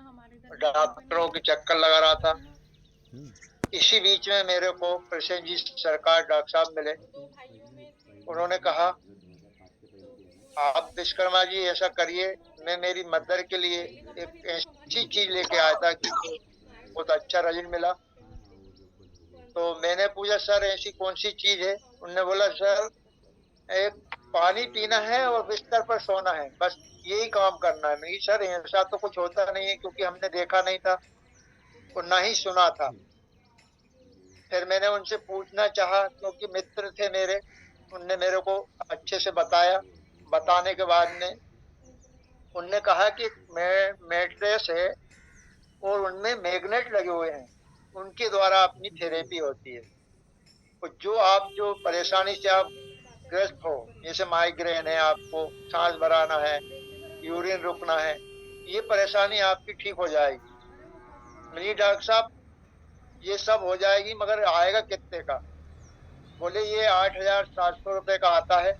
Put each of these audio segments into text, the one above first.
डॉक्टरों के चक्कर लगा रहा था। इसी बीच में मेरे को प्रसेन जी सरकार डॉक्टर साहब मिले। उन्होंने कहा आप विश्वकर्मा जी ऐसा करिए, मैं मेरी मदर के लिए एक ऐसी चीज लेके आया था कि बहुत अच्छा रिजल्ट मिला। तो मैंने पूछा सर ऐसी कौन सी चीज है? उन्होंने बोला सर एक पानी पीना है और बिस्तर पर सोना है, बस यही काम करना है। नहीं सर ऐसा तो कुछ होता नहीं है, क्योंकि हमने देखा नहीं था और ना ही सुना था। फिर मैंने उनसे पूछना चाहा, क्योंकि मित्र थे मेरे, उनने मेरे को अच्छे से बताया। बताने के बाद में उनने कहा कि मैट्रेस है और उनमें मैग्नेट लगे हुए हैं, उनके द्वारा अपनी थेरेपी होती है। और जो परेशानी से आप ग्रस्त हो, जैसे माइग्रेन है, आपको सांस भराना है, यूरिन रुकना है, ये परेशानी आपकी ठीक हो जाएगी। नहीं डॉक्टर साहब ये सब हो जाएगी, मगर आएगा कितने का? बोले ये 8,700 रुपये का आता है।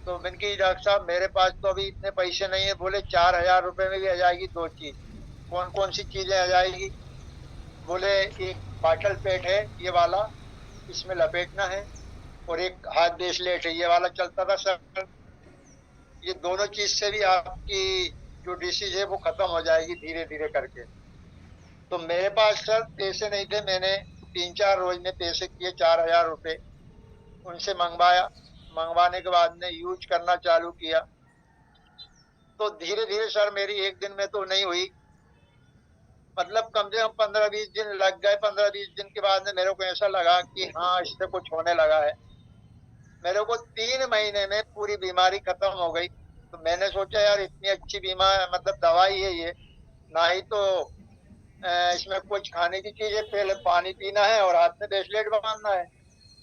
तो मैंने कहा डॉक्टर साहब मेरे पास तो अभी इतने पैसे नहीं है। बोले 4,000 रुपये में भी आ जाएगी दो चीज। कौन कौन सी चीजें आ जाएगी? बोले एक बाटल पेट है ये वाला, इसमें लपेटना है, और एक हाथ ब्रेसलेट है ये वाला चलता था सर। ये दोनों चीज से भी आपकी जो डिसीज है वो खत्म हो जाएगी धीरे धीरे करके। तो मेरे पास सर पैसे नहीं थे, मैंने 3-4 रोज में पैसे किए 4,000 रुपये उनसे मंगवाया। मंगवाने के बाद में यूज करना चालू किया। तो धीरे धीरे सर मेरी एक दिन में तो नहीं हुई, मतलब कम से कम 15-20 दिन लग गए। 15-20 दिन के बाद में मेरे को ऐसा लगा कि हाँ इससे कुछ होने लगा है। मेरे को 3 महीने में पूरी बीमारी खत्म हो गई। तो मैंने सोचा यार इतनी अच्छी बीमारी, मतलब दवाई है ये, ना ही तो इसमें कुछ खाने की चीज है, पहले पानी पीना है और हाथ में ब्रेसलेट बांधना है।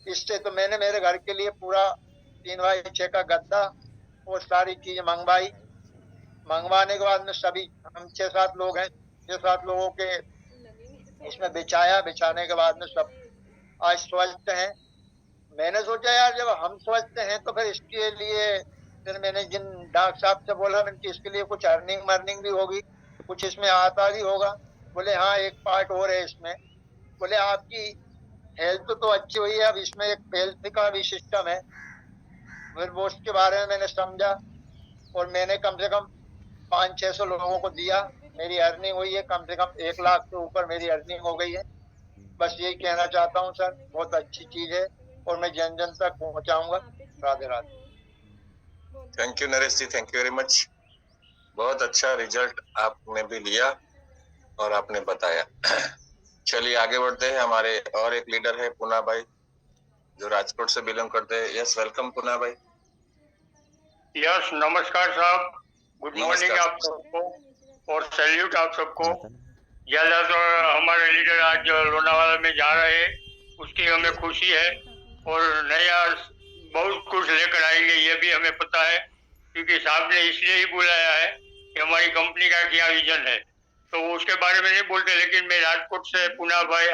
इससे तो मैंने मेरे घर के लिए पूरा 3x6 का गद्दा और सारी चीज मंगवाई। मंगवाने के बाद में सभी हम 6-7 लोग हैं, 6-7 लोगों के इसमें बिछाया। बिछाने के बाद में सब आज स्वस्थ हैं। मैंने सोचा यार जब हम स्वस्थ हैं तो फिर इसके लिए, फिर मैंने जिन डॉक्टर साहब से बोला मैंने इसके लिए कुछ अर्निंग मर्निंग भी होगी, कुछ इसमें आता भी होगा। बोले हाँ एक पार्ट और है इसमें। बोले आपकी हेल्थ तो अच्छी हुई है, अब इसमें एक हेल्थ का भी सिस्टम है। फिर वो उसके बारे में मैंने समझा और मैंने कम से कम 500-600 लोगों को दिया। मेरी अर्निंग हुई है कम से कम 1 लाख से ऊपर मेरी अर्निंग हो गई है। बस यही कहना चाहता हूँ सर, बहुत अच्छी चीज है और मैं जन जन तक पहुँचाऊंगा। Radhe Radhe. Thank you Naresh ji, thank you very much. बहुत अच्छा रिजल्ट आपने भी लिया और आपने बताया। चलिए आगे बढ़ते हैं। हमारे और एक लीडर है पुना भाई, जो राजकोट से बिलोंग करते हैं। यस वेलकम पुना भाई। यस नमस्कार साहब, गुड मॉर्निंग आप सबको और सैल्यूट आप सबको। ज्यादातर हमारे लीडर आज लोनावाला में जा रहे हैं, उसकी हमें खुशी है और नया बहुत कुछ लेकर आएंगे ये भी हमें पता है, क्योंकि साहब ने इसलिए ही बुलाया है कि हमारी कंपनी का क्या विजन है। तो उसके बारे में नहीं बोलते, लेकिन मैं राजकोट से पुना भाई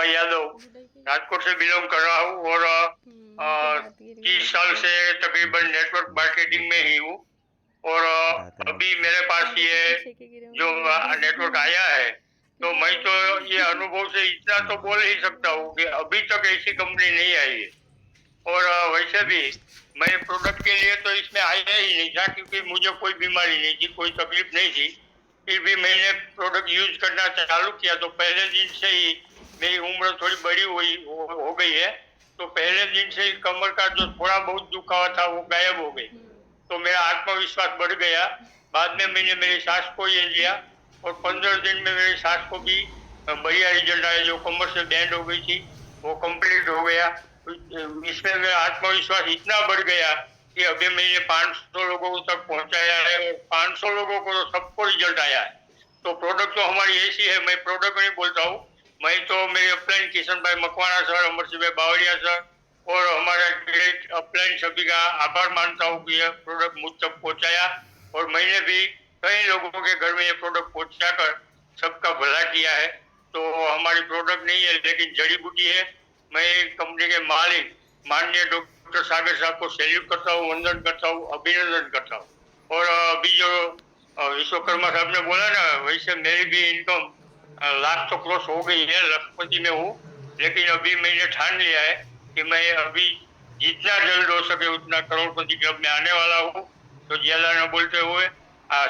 यादव राजकोट से बिलोंग कर रहा हूँ और 30 साल से तकरीबन नेटवर्क मार्केटिंग में ही हूँ। और अभी मेरे पास ये जो नेटवर्क आया है, तो मैं तो ये अनुभव से इतना तो बोल ही सकता हूँ कि अभी तक ऐसी कंपनी नहीं आई है। और वैसे भी मैं प्रोडक्ट के लिए तो इसमें आया ही नहीं था, क्योंकि मुझे कोई बीमारी नहीं थी, कोई तकलीफ नहीं थी। फिर भी मैंने प्रोडक्ट यूज करना चालू किया तो पहले दिन से ही मेरी उम्र थोड़ी बड़ी हो गई है। तो पहले दिन से ही कमर का जो थोड़ा बहुत दुखावा था वो गायब हो गई। तो मेरा आत्मविश्वास बढ़ गया। बाद में मैंने मेरी सास को ये लिया और 15 दिन में मेरी सास को भी बढ़िया रिजल्ट आया। जो कमर से बैंड हो गई थी वो कंप्लीट हो गया। इसमें मेरा आत्मविश्वास इतना बढ़ गया कि अभी मैंने 500 लोगों तक पहुंचाया है और 500 लोगों को तो सबको रिजल्ट आया है। तो प्रोडक्ट तो हमारी ऐसी है, मैं प्रोडक्ट नहीं बोलता हूँ, मैं तो मेरे अपलाइन किशन भाई मकवाना सर, अमर सिंह भाई बावरिया सर और हमारा ग्रेट अपलाइन सभी का आभार मानता हूँ कि यह प्रोडक्ट मुझ तक पहुंचाया। और मैंने भी कई लोगों के घर में ये प्रोडक्ट पहुंचाकर सबका भला किया है। तो हमारी प्रोडक्ट नहीं है लेकिन जड़ी बूटी है। मैं कंपनी के मालिक माननीय डॉक्टर सागर साहब को सैल्यूट करता हूँ, वंदन करता हूँ, अभिनंदन करता हूँ। और अभी जो विश्वकर्मा साहब ने बोला ना, वैसे मेरी भी इनकम लाख तो क्रॉस हो गई है, लखपति में हूँ, लेकिन अभी मैंने ठान लिया है कि मैं अभी जितना जल्द हो सके उतना करोड़पति क्लब में आने वाला हूँ। तो जियाला ने बोलते हुए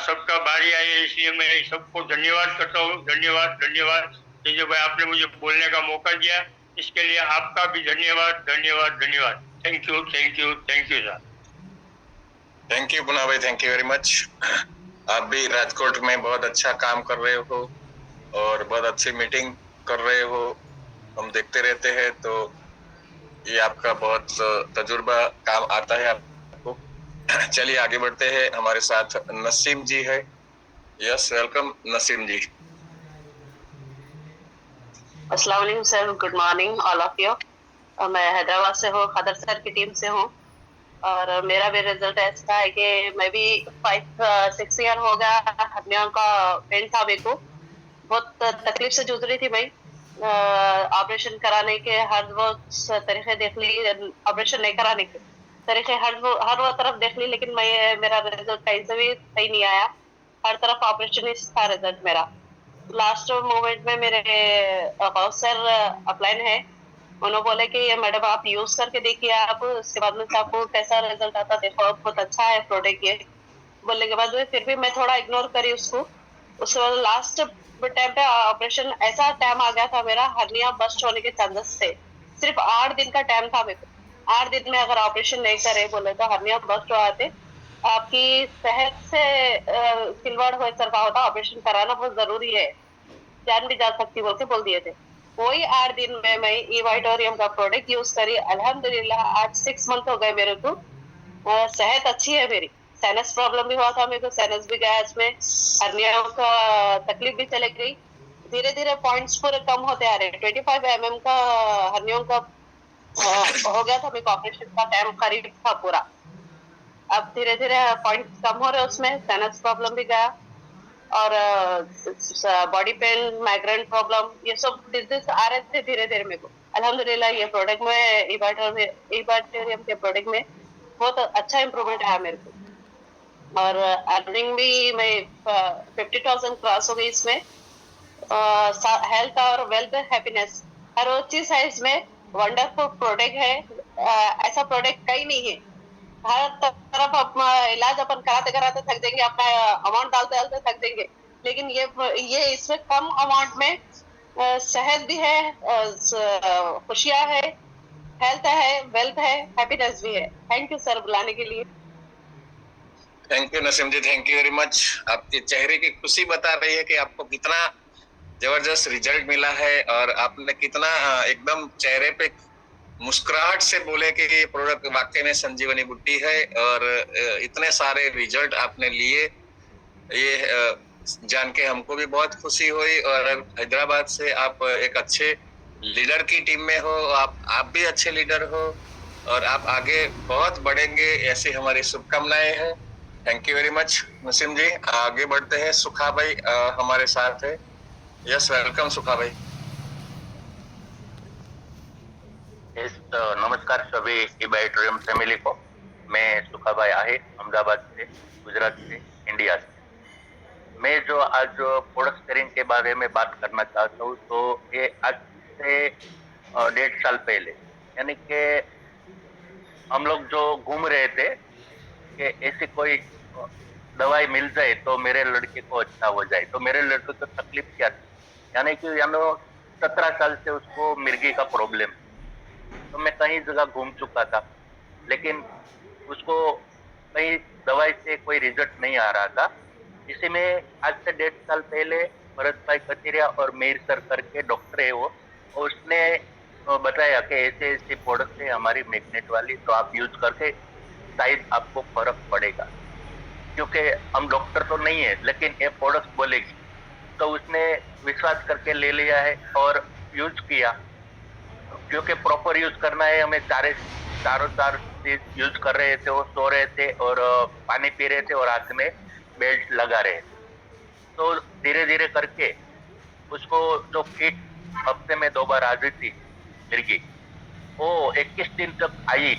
सबका बारी आई है, इसलिए मैं सबको धन्यवाद करता हूँ। धन्यवाद धन्यवाद तेजय भाई, आपने मुझे बोलने का मौका दिया, इसके लिए आपका भी धन्यवाद धन्यवाद धन्यवाद। Thank you thank you thank you sir. Thank you Puna भाई, थैंक यू वेरी मच। आप भी राजकोट में बहुत अच्छा काम कर रहे हो और बहुत अच्छी मीटिंग कर रहे हो, हम देखते रहते हैं, तो ये आपका बहुत तजुर्बा काम आता है आपको। चलिए आगे बढ़ते हैं, हमारे साथ नसीम जी है। यस, वेलकम नसीम जी। अस्सलाम वालेकुम sir, good morning all of you. मैं हैदराबाद से हूँ, खदर सर की टीम से हूँ, और मेरा भी रिजल्ट ऐसा है कि मैं भी 5-6 ईयर हो गया, हड्डियों का पेन था मेरे को, बहुत तकलीफ से जूझ रही थी मैं। ऑपरेशन कराने के हर वो तरीके देख ली, ऑपरेशन नहीं कराने के तरीके हर वो तरफ देख ली, लेकिन मेरा रिजल्ट कहीं से भी सही नहीं आया। हर तरफ ऑपरेशन ही था रिजल्ट मेरा। लास्ट मोमेंट में मेरे सर अपलाइन है, उन्होंने बोले कि ये मैडम आप यूज करके देखिए, आप उसके बाद में आपको कैसा रिजल्ट आता देखो, बहुत अच्छा है प्रोडक्ट ये। बोलने के बाद में फिर भी मैं थोड़ा इग्नोर करी उसको। उसके बाद लास्ट टाइम पे ऑपरेशन ऐसा टाइम आ गया था, मेरा हर्निया बस्ट होने के चांसेस थे। सिर्फ 8 दिन का टाइम था मेरे को। 8 दिन में अगर ऑपरेशन नहीं करे बोले तो हर्निया बस्ट हो आते, आपकी सेहत से खिलवाड़ हो सकता होता, ऑपरेशन कराना बहुत जरूरी है, जान भी जा सकती बोल के बोल दिए थे। वही 8 दिन में मैं इवाइटोरियम का प्रोडक्ट यूज करी, अल्हम्दुलिल्लाह आज 6 मंथ हो गए मेरे को। सेहत अच्छी है मेरी। साइनस प्रॉब्लम भी हुआ था मेरे को, साइनस भी गया, इसमें हर्निया का तकलीफ भी चले गई। धीरे धीरे पॉइंट्स पूरे कम होते आ रहे। 25 mm का हर्नियों का हो गया था मेरे को, ऑपरेशन का टाइम करीब था पूरा। अब धीरे धीरे पॉइंट कम हो रहे उसमें, साइनस प्रॉब्लम भी गया, और बॉडी पेन, माइग्रेन प्रॉब्लम, ये सब डिजीज आ रहे थे धीरे धीरे मेरे को। अल्हम्दुलिल्लाह ये प्रोडक्ट में इवाटोरियम के प्रोडक्ट में बहुत अच्छा इम्प्रूवमेंट आया मेरे को, और अर्निंग भी मैं 50,000 क्रॉस हो गई इसमें। हेल्थ और वेल्थ, हैप्पीनेस, हर वो चीज है इसमें। वंडरफुल प्रोडक्ट है, ऐसा प्रोडक्ट कहीं नहीं है। हर तरफ अपना इलाज अपन कराते कराते थक जाएंगे, अपना अमाउंट डालते डालते थक जाएंगे, लेकिन ये इसमें कम अमाउंट में सेहत भी है, खुशियां है, हेल्थ है, वेल्थ है, हैप्पीनेस भी है। थैंक यू सर बुलाने के लिए। Thank you Naseem ji, thank you very much. आपके चेहरे की खुशी बता रही है कि आपको कितना जबरदस्त रिजल्ट मिला है, और आपने कितना एकदम चेहरे पे मुस्कुराहट से बोले कि ये प्रोडक्ट वाकई में संजीवनी बुट्टी है, और इतने सारे रिजल्ट आपने लिए, ये जान के हमको भी बहुत खुशी हुई। और हैदराबाद से आप एक अच्छे लीडर की टीम में हो, आप भी अच्छे लीडर हो, और आप आगे बहुत बढ़ेंगे, ऐसी हमारी शुभकामनाएं हैं। Thank you very much Naseem ji. आगे बढ़ते हैं, सुखा भाई हमारे साथ है। यस, वेलकम सुखा भाई। नमस्कार सभी इबाइटोरियम फैमिली को। मैं सुखा भाई आहे, अहमदाबाद से, गुजरात से, इंडिया से। मैं जो आज प्रोडक्ट शेयरिंग के बारे में बात करना चाहता हूँ, तो ये आज से 1.5 साल पहले, यानी कि हम लोग जो घूम रहे थे कि ऐसी कोई दवाई मिल जाए तो मेरे लड़के को अच्छा हो जाए। तो मेरे लड़के को तकलीफ क्या थी, यानी कि 17 साल से उसको मिर्गी का प्रॉब्लम। तो मैं कई जगह घूम चुका था, लेकिन उसको कहीं दवाई से कोई रिजल्ट नहीं आ रहा था। इसी में आज से 1.5 साल पहले भरत भाई कचेरिया और मीर सर करके डॉक्टर है वो, उसने बताया कि ऐसे ऐसे प्रोडक्ट है हमारी मैग्नेट वाली, तो आप यूज करके शायद आपको फर्क पड़ेगा। क्योंकि हम डॉक्टर तो नहीं है, लेकिन ये प्रोडक्ट बोलेगी, तो उसने विश्वास करके ले लिया है और यूज किया। क्योंकि प्रॉपर यूज करना है हमें, चारों चीज यूज कर रहे थे, वो सो रहे थे और पानी पी रहे थे और हाथ में बेल्ट लगा रहे थे। तो धीरे धीरे करके उसको जो फिट हफ्ते में 2 बार आती थी मिर्गी, वो 21 दिन तक आई।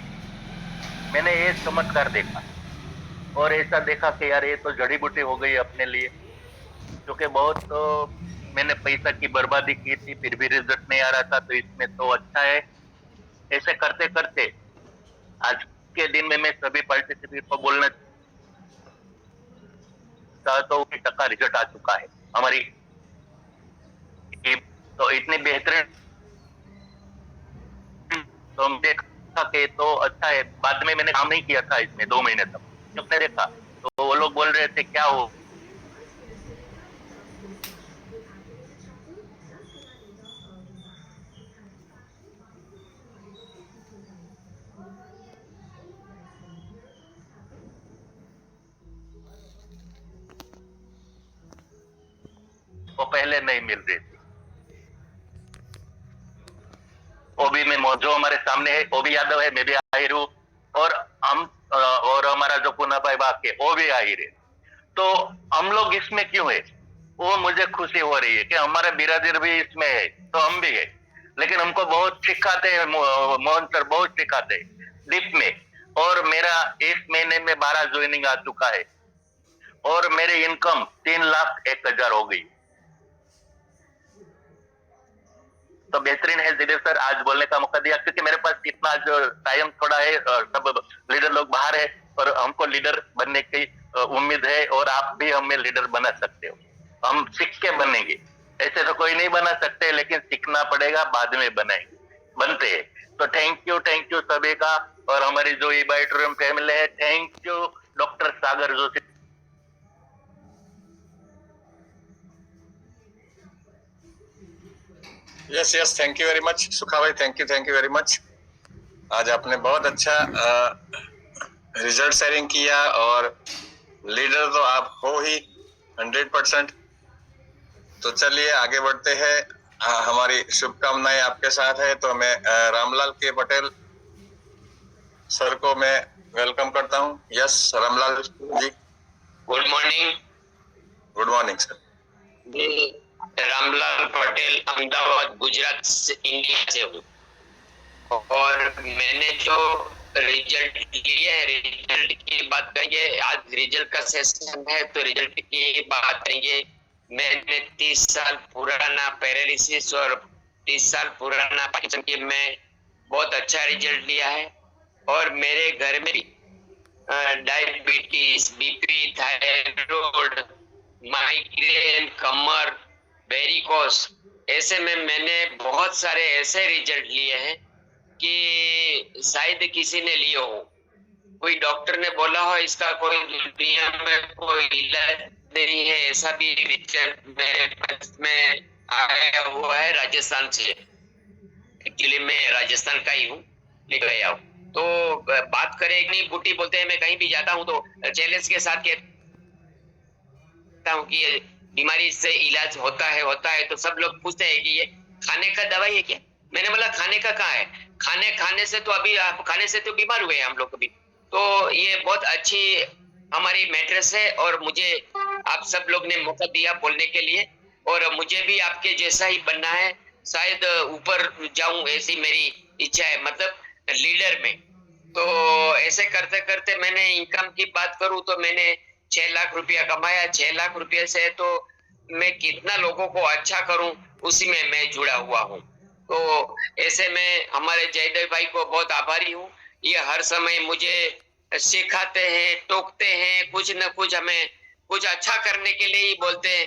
मैंने ये चमत्कार देखा। और ऐसा देखा कि यार ये तो जड़ी बूटी हो गई अपने लिए, क्योंकि बहुत तो मैंने पैसा की बर्बादी की थी, फिर भी रिजल्ट नहीं आ रहा था, तो इसमें तो अच्छा है। ऐसे करते करते आज के दिन में मैं सभी पार्टिसिपेंट को बोलना चाहता हूँ कि टक्का रिजल्ट आ चुका है हमारी टीम, तो इतनी बेहतरीन, तो हम देखा कि तो अच्छा है। बाद में मैंने काम नहीं किया था इसमें 2 महीने तक, जब मैंने देखा तो वो लोग बोल रहे थे क्या हो वो पहले नहीं मिल रही थी। ओबी में जो हमारे सामने है ओबी यादव है, मैं भी आहिर हूँ, और हम और हमारा जो पुना भाई बाकी वो भी आहिर है। तो हम लोग इसमें क्यों है, वो मुझे खुशी हो रही है कि हमारे बिरादर भी इसमें है, तो हम भी है। लेकिन हमको बहुत सिखाते हैं मोहन सर, बहुत सिखाते हैं डीप में। और मेरा इस महीने में 12 ज्वाइनिंग आ चुका है और मेरी इनकम 3,01,000 हो गई। तो बेहतरीन है जिदेव सर आज बोलने का मौका दिया, क्योंकि मेरे पास इतना जो टाइम थोड़ा है, सब लीडर लोग बाहर है और हमको लीडर बनने की उम्मीद है, और आप भी हमें लीडर बना सकते हो। हम सीख के बनेंगे, ऐसे तो कोई नहीं बना सकते, लेकिन सीखना पड़ेगा, बाद में बनते हैं। तो थैंक यू सभी का, और हमारी जो ईबाइट्रियम फैमिली है, thank you doctor Sagar Joshi. Yes thank you very much सुखा भाई, थैंक यू वेरी मच। आज आपने बहुत अच्छा रिजल्ट शेयरिंग किया, और लीडर तो आप हो ही 100%। तो चलिए आगे बढ़ते हैं। हमारी शुभकामनाएं आपके साथ है। तो मैं रामलाल के पटेल सर को मैं वेलकम करता हूं। Yes Ramlal ji, good morning. Good morning sir. Ramlal Patel Ahmedabad Gujarat से, इंडिया से हूँ, और मैंने जो रिजल्ट लिया है, रिजल्ट की बात करेंगे। आज रिजल्ट का सेशन है तो रिजल्ट की बात करेंगे। मैंने 30 साल पुराना पैरालिसिस और 30 साल पुराना पार्किंसन की मैं बहुत अच्छा रिजल्ट लिया है। और मेरे घर में भी डायबिटीज, बीपी, थायराइड, माइग्रेन, कमर, वेरिकोस, ऐसे में मैंने बहुत सारे ऐसे रिजल्ट लिए हैं कि शायद किसी ने लिए हो। कोई डॉक्टर ने बोला हो इसका कोई दुनिया में कोई इलाज नहीं है, ऐसा भी रिजल्ट मेरे पास में आया हुआ है राजस्थान से। एक्चुअली मैं राजस्थान का ही हूँ, लेकर आया हूँ। तो बात करें, नहीं बूटी बोलते हैं, मैं कहीं भी जाता हूँ तो चैलेंज के साथ कहता हूँ कि ये बीमारी से इलाज होता है, तो सब लोग पूछते हैं कि ये खाने का दवाई है क्या? मैंने बोला खाने का कहाँ है, खाने से तो अभी आप खाने से तो बीमार हुए हैं हम लोग कभी। तो ये बहुत अच्छी हमारी मैट्रेस है, और मुझे आप सब लोग ने मौका दिया बोलने के लिए, और मुझे भी आपके जैसा ही बनना है, शायद ऊपर जाऊं ऐसी मेरी इच्छा है, मतलब लीडर में। तो ऐसे करते करते मैंने इनकम की बात करूं तो मैंने 6 लाख रुपया कमाया। 6 लाख रुपये से तो मैं कितना लोगों को अच्छा करूं उसी में मैं जुड़ा हुआ हूं। तो ऐसे में हमारे जयदेव भाई को बहुत आभारी हूं। ये हर समय मुझे सिखाते हैं, टोकते हैं, कुछ न कुछ हमें कुछ अच्छा करने के लिए ही बोलते हैं।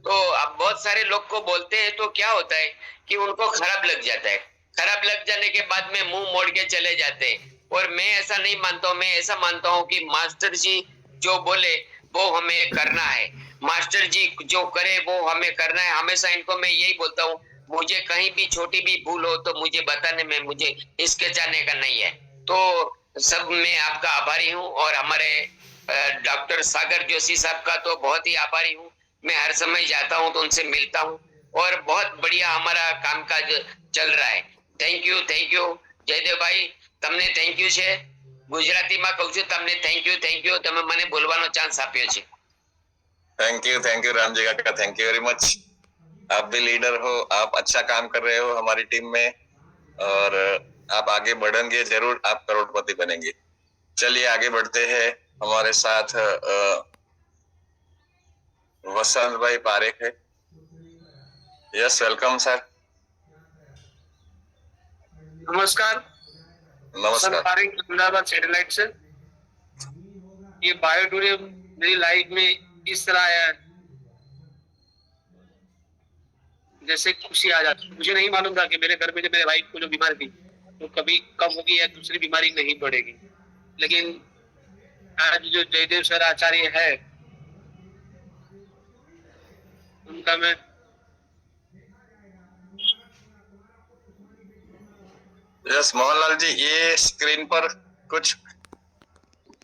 तो अब बहुत सारे लोग को बोलते हैं तो क्या होता है कि उनको खराब लग जाता है। खराब लग जाने के बाद में मुंह मोड़ के चले जाते हैं। और मैं ऐसा नहीं मानता हूँ, मैं ऐसा मानता हूँ कि मास्टर जी जो बोले वो हमें करना है, मास्टर जी जो करे वो हमें करना है। हमेशा इनको मैं यही बोलता हूँ, मुझे कहीं भी छोटी भी भूल हो तो मुझे बताने में मुझे हिचकिचाने का नहीं है। तो सब मैं आपका आभारी हूँ, और हमारे डॉक्टर सागर जोशी साहब का तो बहुत ही आभारी हूँ। मैं हर समय जाता हूँ तो उनसे मिलता हूँ, और बहुत बढ़िया हमारा कामकाज चल रहा है। थैंक यू જયદેવ ભાઈ, તમને થેન્ક યુ છે। ગુજરાતીમાં કહું છું તમને થેન્ક યુ, તમે મને બોલવાનો ચાન્સ આપ્યો છે। थैंक यू राम जी का, थैंक यू वेरी मच। आप भी लीडर हो, आप अच्छा काम कर रहे हो हमारी टीम में, और आप आगे बढ़ेंगे जरूर, आप करोड़पति बनेंगे। चलिए आगे बढ़ते हैं। हमारे साथ वसंत भाई पारेख है। Yes, welcome sir. नमस्कार। नमस्कार। पारेख, अहमदाबाद सैटेलाइट से। ये बायोटूरियम मेरी लाइफ में इस तरह आया है जैसे खुशी आ जाती। मुझे नहीं मालूम था कि मेरे घर में जो मेरे वाइफ को जो बीमारी थी वो कभी कम होगी या दूसरी बीमारी नहीं बढ़ेगी, लेकिन आज जो जयदेव सर आचार्य है उनका मैं यस मोहनलाल जी, ये स्क्रीन पर कुछ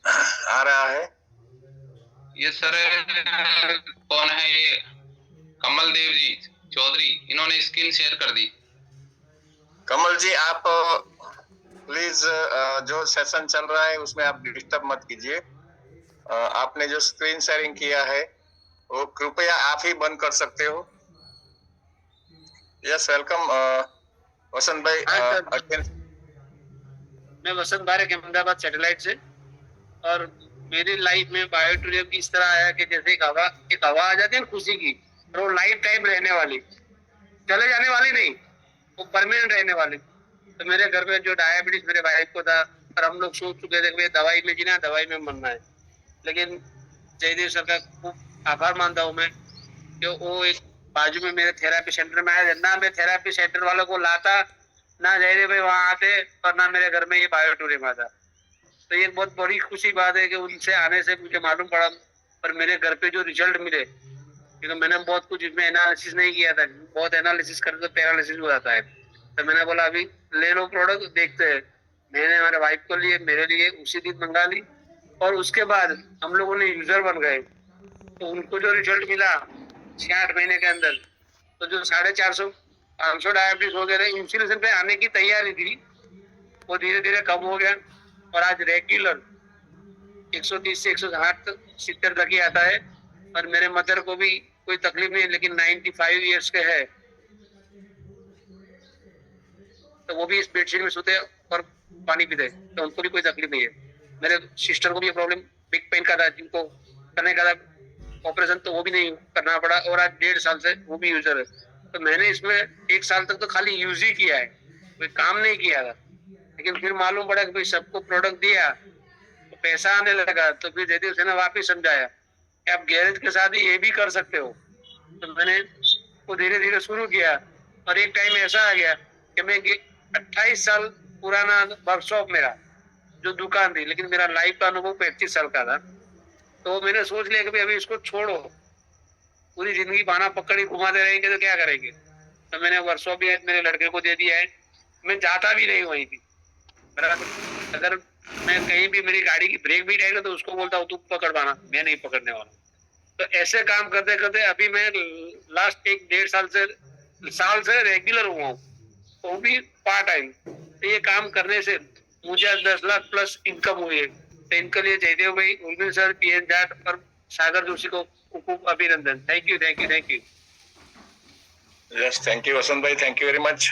आ रहा है। ये सर कौन है? ये कमल देव जी चौधरी, इन्होंने स्क्रीन शेयर कर दी। कमल जी, आप प्लीज जो सेशन चल रहा है उसमें आप डिस्टर्ब मत कीजिए। आपने जो स्क्रीन शेयरिंग किया है वो कृपया आप ही बंद कर सकते हो। यस, वेलकम वसंत भाई। मैं वसंत पारेख, अहमदाबाद सैटेलाइट से। और मेरी लाइफ में बायोटूरियम इस तरह आया कि जैसे एक हवा आ जाती है खुशी की, और वो लाइफ टाइम रहने वाली, चले जाने वाली नहीं, वो परमानेंट रहने वाली। तो मेरे घर में जो डायबिटीज मेरे वाइफ को था, और हम लोग सोच चुके थे कि दवाई में जीना, दवाई में मरना है, लेकिन जयदेव सर का खूब आभार मानता हूँ मैं कि वो एक बाजू में मेरे थेरापी सेंटर में आया। ना मैं थेरापी सेंटर वालों को लाता, ना जयदेव भाई वहां आते, और ना मेरे घर में ये बायोटूरियम आता। तो ये बहुत बड़ी खुशी बात है कि उनसे आने से मुझे मालूम पड़ा, और मेरे घर पे जो रिजल्ट मिले, क्योंकि मैंने बहुत कुछ इसमें एनालिसिस नहीं किया था, बहुत एनालिसिस करते तो पैरालिसिस हो जाता है। तो मैंने बोला अभी ले लो प्रोडक्ट, देखते हैं। मैंने हमारे वाइफ को लिए, मेरे लिए उसी दिन मंगा ली, और उसके बाद हम लोगों ने यूजर बन गए। तो उनको जो रिजल्ट मिला 6-8 महीने के अंदर, तो जो 450-500 डायबिटीज हो गए थे, इंसुलिन पे आने की तैयारी थी, वो धीरे धीरे कम हो गया, और आज रेगुलर 130 से 160-70 तक ही आता है। और मेरे मदर को भी कोई तकलीफ नहीं है, लेकिन 95 ईयर्स के है, तो वो भी इस बेडशीट में सोते और पानी पीते, तो उनको भी कोई तकलीफ नहीं है। मेरे सिस्टर को भी ये प्रॉब्लम बिग पेन का था, जिनको करने का था ऑपरेशन, तो वो भी नहीं करना पड़ा, और आज 1.5 साल से वो भी यूजर है। तो मैंने इसमें 1 साल तक तो खाली यूज ही किया है, कोई काम नहीं किया था। लेकिन फिर मालूम पड़ा कि भाई सबको प्रोडक्ट दिया तो पैसा आने लगा, तो फिर जयदेव से ने वापिस समझाया कि आप गैरेज के साथ ही ये भी कर सकते हो। तो मैंने वो धीरे धीरे शुरू किया, और एक टाइम ऐसा आ गया कि मैं 28 साल पुराना वर्कशॉप मेरा जो दुकान थी, लेकिन मेरा लाइफ का अनुभव 35 साल का था। तो मैंने सोच लिया कि भाई अभी इसको छोड़ो, पूरी जिंदगी बाना पकड़ी घुमाते रहेंगे तो क्या करेंगे। तो मैंने वर्कशॉप भी मेरे लड़के को दे दिया है, मैं जाता भी नहीं वहीं की। अगर मैं कहीं भी मेरी गाड़ी की ब्रेक भी जाएगा तो उसको बोलता हूँ तू पकड़ पाना, मैं नहीं पकड़ने वाला। तो ऐसे काम करते करते अभी मैं लास्ट 1-1.5 साल से रेगुलर हुआ हूँ, वो भी पार्ट टाइम। तो ये काम करने से मुझे 10 लाख प्लस इनकम हुई है। तो इनके लिए जयदेव भाई, उर्मिल सर, पीएन जाट और सागर जोशी को खूब अभिनंदन। Thank you, thank you, thank you. Yes, thank you Vasant भाई, थैंक यू वेरी मच।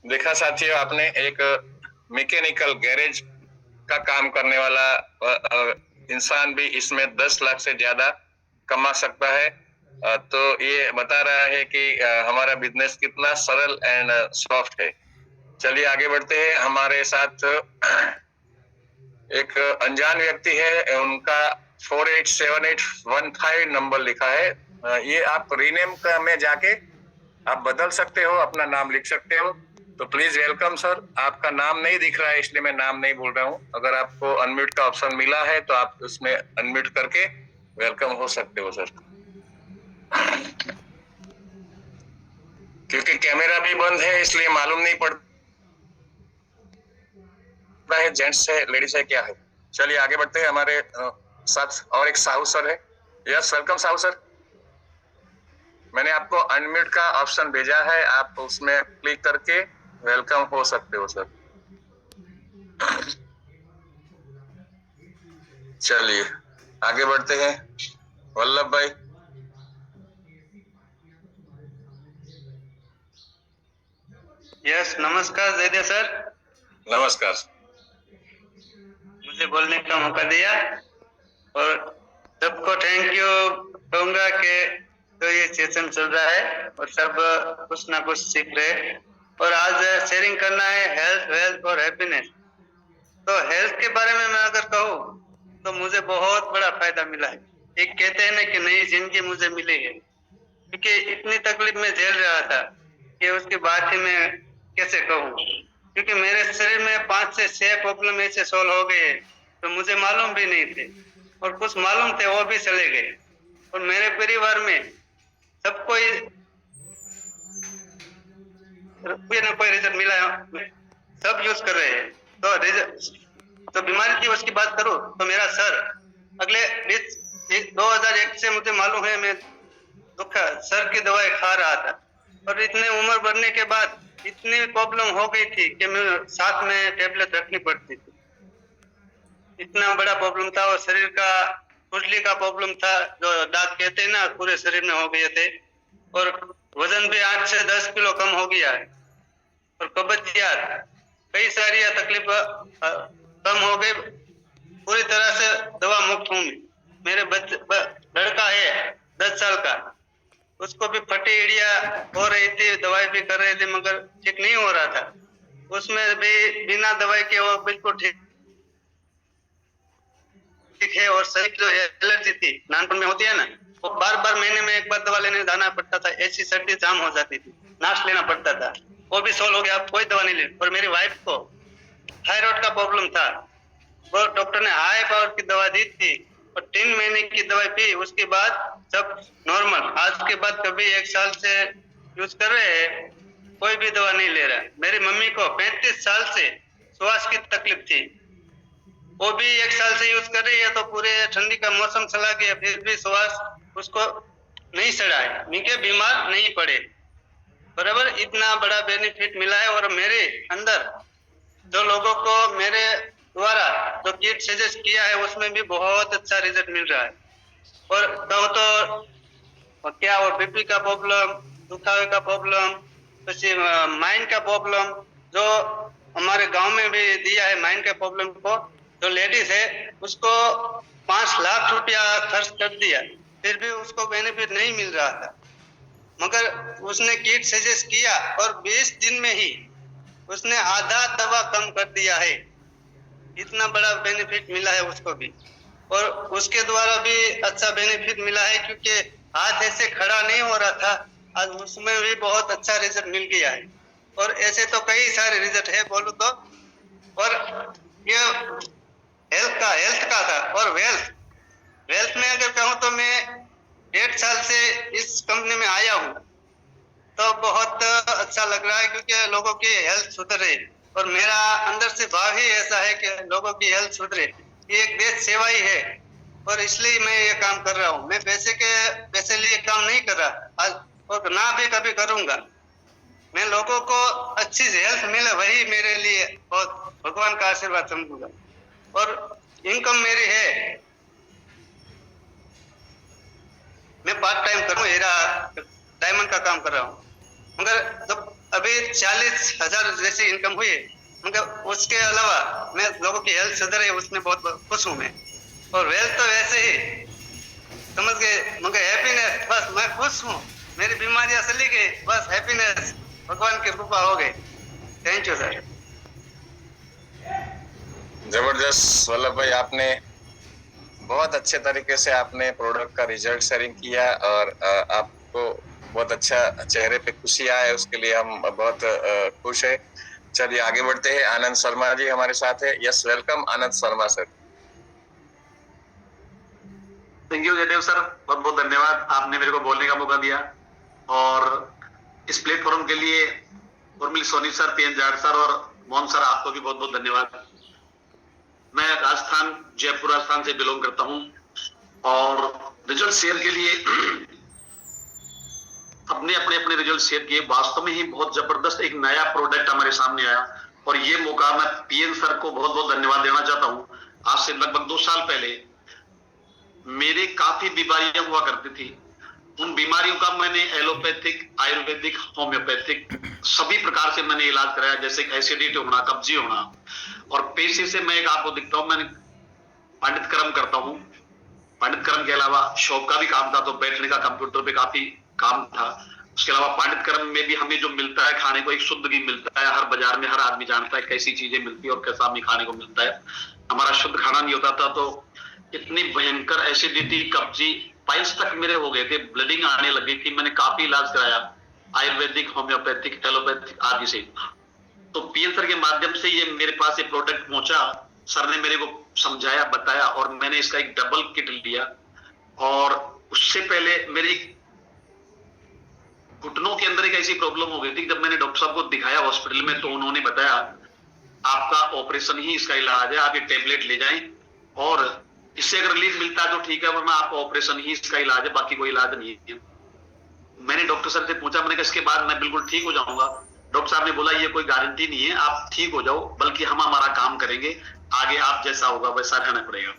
देखा साथियों, आपने एक मैकेनिकल गैरेज का काम करने वाला इंसान भी इसमें 10 लाख से ज्यादा कमा सकता है। तो ये बता रहा है कि हमारा बिजनेस कितना सरल एंड सॉफ्ट है। चलिए आगे बढ़ते हैं। हमारे साथ एक अनजान व्यक्ति है, उनका 487815 नंबर लिखा है। ये आप रीनेम में जाके आप बदल सकते हो, अपना नाम लिख सकते हो। तो प्लीज वेलकम सर। आपका नाम नहीं दिख रहा है इसलिए मैं नाम नहीं बोल रहा हूँ। अगर आपको अनम्यूट का ऑप्शन मिला है तो आप उसमें अनम्यूट करके वेलकम हो सकते हो सर। क्योंकि कैमरा भी बंद है इसलिए मालूम नहीं पड़ता है जेंट्स है लेडीज है क्या है। चलिए आगे बढ़ते हैं। हमारे साथ और एक साहू सर है। Yes, welcome Sahu sir. मैंने आपको अनम्यूट का ऑप्शन भेजा है, आप उसमें क्लिक करके वेलकम हो सकते हो सर। चलिए आगे बढ़ते हैं। वल्लभ भाई। यस, नमस्कार जयदेव सर। नमस्कार। मुझे बोलने का मौका दिया, और सबको थैंक यू कहूंगा कि तो ये सेशन चल रहा है और सब कुछ ना कुछ सीख रहे हैं। और आज शेयरिंग करना है हेल्थ, वेल्थ और हैप्पीनेस। तो हेल्थ के बारे में मैं अगर कहूँ तो मुझे बहुत बड़ा फायदा मिला है। एक कहते हैं ना कि नई जिंदगी मुझे मिली है, क्योंकि इतनी तकलीफ में झेल रहा था कि उसकी बात ही मैं कैसे कहूँ। क्योंकि मेरे शरीर में 5 से 6 प्रॉब्लम ऐसे सॉल्व हो गए तो मुझे मालूम भी नहीं थे, और कुछ मालूम थे वो भी चले गए। और मेरे परिवार में सबको कोई ना कोई रिजल्ट मिला है, सब यूज कर रहे हैं। तो रिजल्ट, तो बीमारी की उसकी बात करूं तो मेरा सर अगले 2001 से मुझे मालूम है मैं सर की दवाई खा रहा था, और इतने उम्र बढ़ने के बाद इतनी प्रॉब्लम हो गई थी कि मैं साथ में टेबलेट रखनी पड़ती थी। इतना बड़ा प्रॉब्लम था, और शरीर का खुजली का प्रॉब्लम था, जो दाग कहते हैं ना, पूरे शरीर में हो गए थे। और वजन भी 8 से 10 किलो कम हो गया है, और कब्जियत कई सारी तकलीफ कम हो गई। पूरी तरह से दवा मुक्त हूँ मैं। मेरे लड़का है 10 साल का, उसको भी फटी एड़िया हो रही थी, दवाई भी कर रहे थे मगर ठीक नहीं हो रहा था। उसमें भी बिना दवाई के वो बिल्कुल ठीक है। और शरीर जो एलर्जी थी नानपन में होती है ना, वो बार बार महीने में एक बार दवा लेने जाना पड़ता था, ऐसी सर्दी जाम हो जाती थी, नाश लेना पड़ता था, वो भी सॉल्व हो गया, अब कोई दवा नहीं ले। और मेरी वाइफ को थायराइड का प्रॉब्लम था, वो डॉक्टर ने हाई पावर की दवा दी थी, और 3 महीने की दवाई पी, उसके बाद सब नॉर्मल। आज के बाद कभी 1 साल से यूज कर रहे हैं, कोई भी दवा नहीं ले रहा। मेरी मम्मी को 35 साल से श्वास की तकलीफ थी, वो भी 1 साल से यूज कर रही है। तो पूरे ठंडी का मौसम चला गया, फिर भी श्वास उसको नहीं चढ़ा है, मीके बीमार नहीं पड़े। बराबर इतना बड़ा बेनिफिट मिला है। और मेरे अंदर जो लोगों को मेरे द्वारा जो किट सजेस्ट किया है उसमें भी बहुत अच्छा रिजल्ट मिल रहा है। और कहो तो क्या वो बीपी का प्रॉब्लम, दुखावे का प्रॉब्लम, माइंड का प्रॉब्लम, जो हमारे गांव में भी दिया है माइंड के प्रॉब्लम को, जो लेडीज है उसको 5 लाख रुपया खर्च कर दिया, फिर भी उसको बेनिफिट नहीं मिल रहा था। मगर उसने किट सजेस्ट किया और 20 दिन में ही उसने आधा दवा कम कर दिया है। इतना बड़ा बेनिफिट मिला है उसको भी, और उसके द्वारा भी अच्छा बेनिफिट मिला है, क्योंकि हाथ ऐसे खड़ा नहीं हो रहा था, आज उसमें भी बहुत अच्छा रिजल्ट मिल गया है। और ऐसे तो कई सारे रिजल्ट है बोलूं तो। और ये हेल्थ का था। और वेल्थ में अगर कहूँ तो मैं 1.5 साल से इस कंपनी में आया हूँ, तो बहुत अच्छा लग रहा है, क्योंकि लोगों की हेल्थ सुधरे। और मेरा अंदर से भाव ही ऐसा है कि लोगों की हेल्थ सुधरे, ये एक देश सेवा ही है, और इसलिए मैं ये काम कर रहा हूँ। मैं पैसे लिए काम नहीं कर रहा, और ना भी कभी करूंगा। मैं लोगों को अच्छी हेल्थ मिले वही मेरे लिए बहुत भगवान का आशीर्वाद समझूंगा। और इनकम मेरी है, मैं पार्ट टाइम करूँ, हीरा डायमंड का काम कर रहा हूँ, मगर जब अभी 40,000 जैसी इनकम हुई, मगर उसके अलावा मैं लोगों की हेल्थ सुधरे उसमें बहुत खुश हूँ मैं। और वेल्थ तो वैसे ही समझ गए, मगर हैप्पीनेस बस मैं खुश हूँ, मेरी बीमारियां चली गई, बस हैप्पीनेस भगवान की कृपा हो गई। Thank you sir. जबरदस्त वल्लभ भाई, आपने बहुत अच्छे तरीके से आपने प्रोडक्ट का रिजल्ट शेयरिंग किया, और आपको बहुत अच्छा चेहरे पे खुशी आए, उसके लिए हम बहुत खुश है। चलिए आगे बढ़ते हैं। आनंद शर्मा जी हमारे साथ है। Yes, welcome Anand Sharma sir. Thank you Jaidev sir, बहुत बहुत धन्यवाद, आपने मेरे को बोलने का मौका दिया। और इस प्लेटफॉर्म के लिए Urmil Soni sir, P N Jat sir और मोहन सर, आपको भी बहुत बहुत धन्यवाद। मैं राजस्थान, जयपुर राजस्थान से बिलोंग करता हूं, और रिजल्ट शेयर के लिए अपने रिजल्ट शेयर किए। वास्तव में ही बहुत जबरदस्त एक नया प्रोडक्ट हमारे सामने आया, और ये मौका मैं पीएन सर को बहुत बहुत धन्यवाद देना चाहता हूं। आज से लगभग 2 साल पहले मेरे काफी बीमारियां हुआ करती थी, उन बीमारियों का मैंने एलोपैथिक, आयुर्वेदिक, होम्योपैथिक सभी प्रकार से मैंने इलाज कराया, जैसे एसिडिटी होना, कब्जी होना। और पेशे से मैं एक आपको दिखता हूं, मैंने पंडित कर्म करता हूँ। पंडित कर्म के अलावा शॉप का भी काम था, तो बैठने का कंप्यूटर पे काफी काम था। उसके अलावा पंडित कर्म में भी हमें जो मिलता है खाने को, एक शुद्ध घी मिलता है। हर बाजार में हर आदमी जानता है कैसी चीजें मिलती है और कैसा हमें खाने को मिलता है। हमारा शुद्ध खाना नहीं होता था, तो इतनी भयंकर एसिडिटी, कब्जी, पाइल्स तक मेरे हो गए थे, ब्लीडिंग आने लगी थी। मैंने काफी इलाज कराया, आयुर्वेदिक, होम्योपैथिक, एलोपैथिक आदि से। तो पीएल सर के माध्यम से ये मेरे पास ये प्रोडक्ट पहुंचा। सर ने मेरे को समझाया, बताया और मैंने इसका एक डबल किट लिया। और उससे पहले मेरी घुटनों के अंदर एक ऐसी प्रॉब्लम हो गई थी, जब मैंने डॉक्टर साहब को दिखाया हॉस्पिटल में, तो उन्होंने बताया आपका ऑपरेशन ही इसका इलाज है, आप ये टेबलेट ले जाएं और इससे अगर रिलीफ मिलता है तो ठीक है, वरना आपका ऑपरेशन ही इसका इलाज है, बाकी कोई इलाज नहीं है। मैंने डॉक्टर साहब से पूछा, मैंने कहा इसके बाद मैं बिल्कुल ठीक हो जाऊंगा। डॉक्टर साहब ने बोला ये कोई गारंटी नहीं है, आप ठीक हो जाओ, बल्कि हम हमारा काम करेंगे, आगे आप जैसा होगा वैसा रहना पड़ेगा।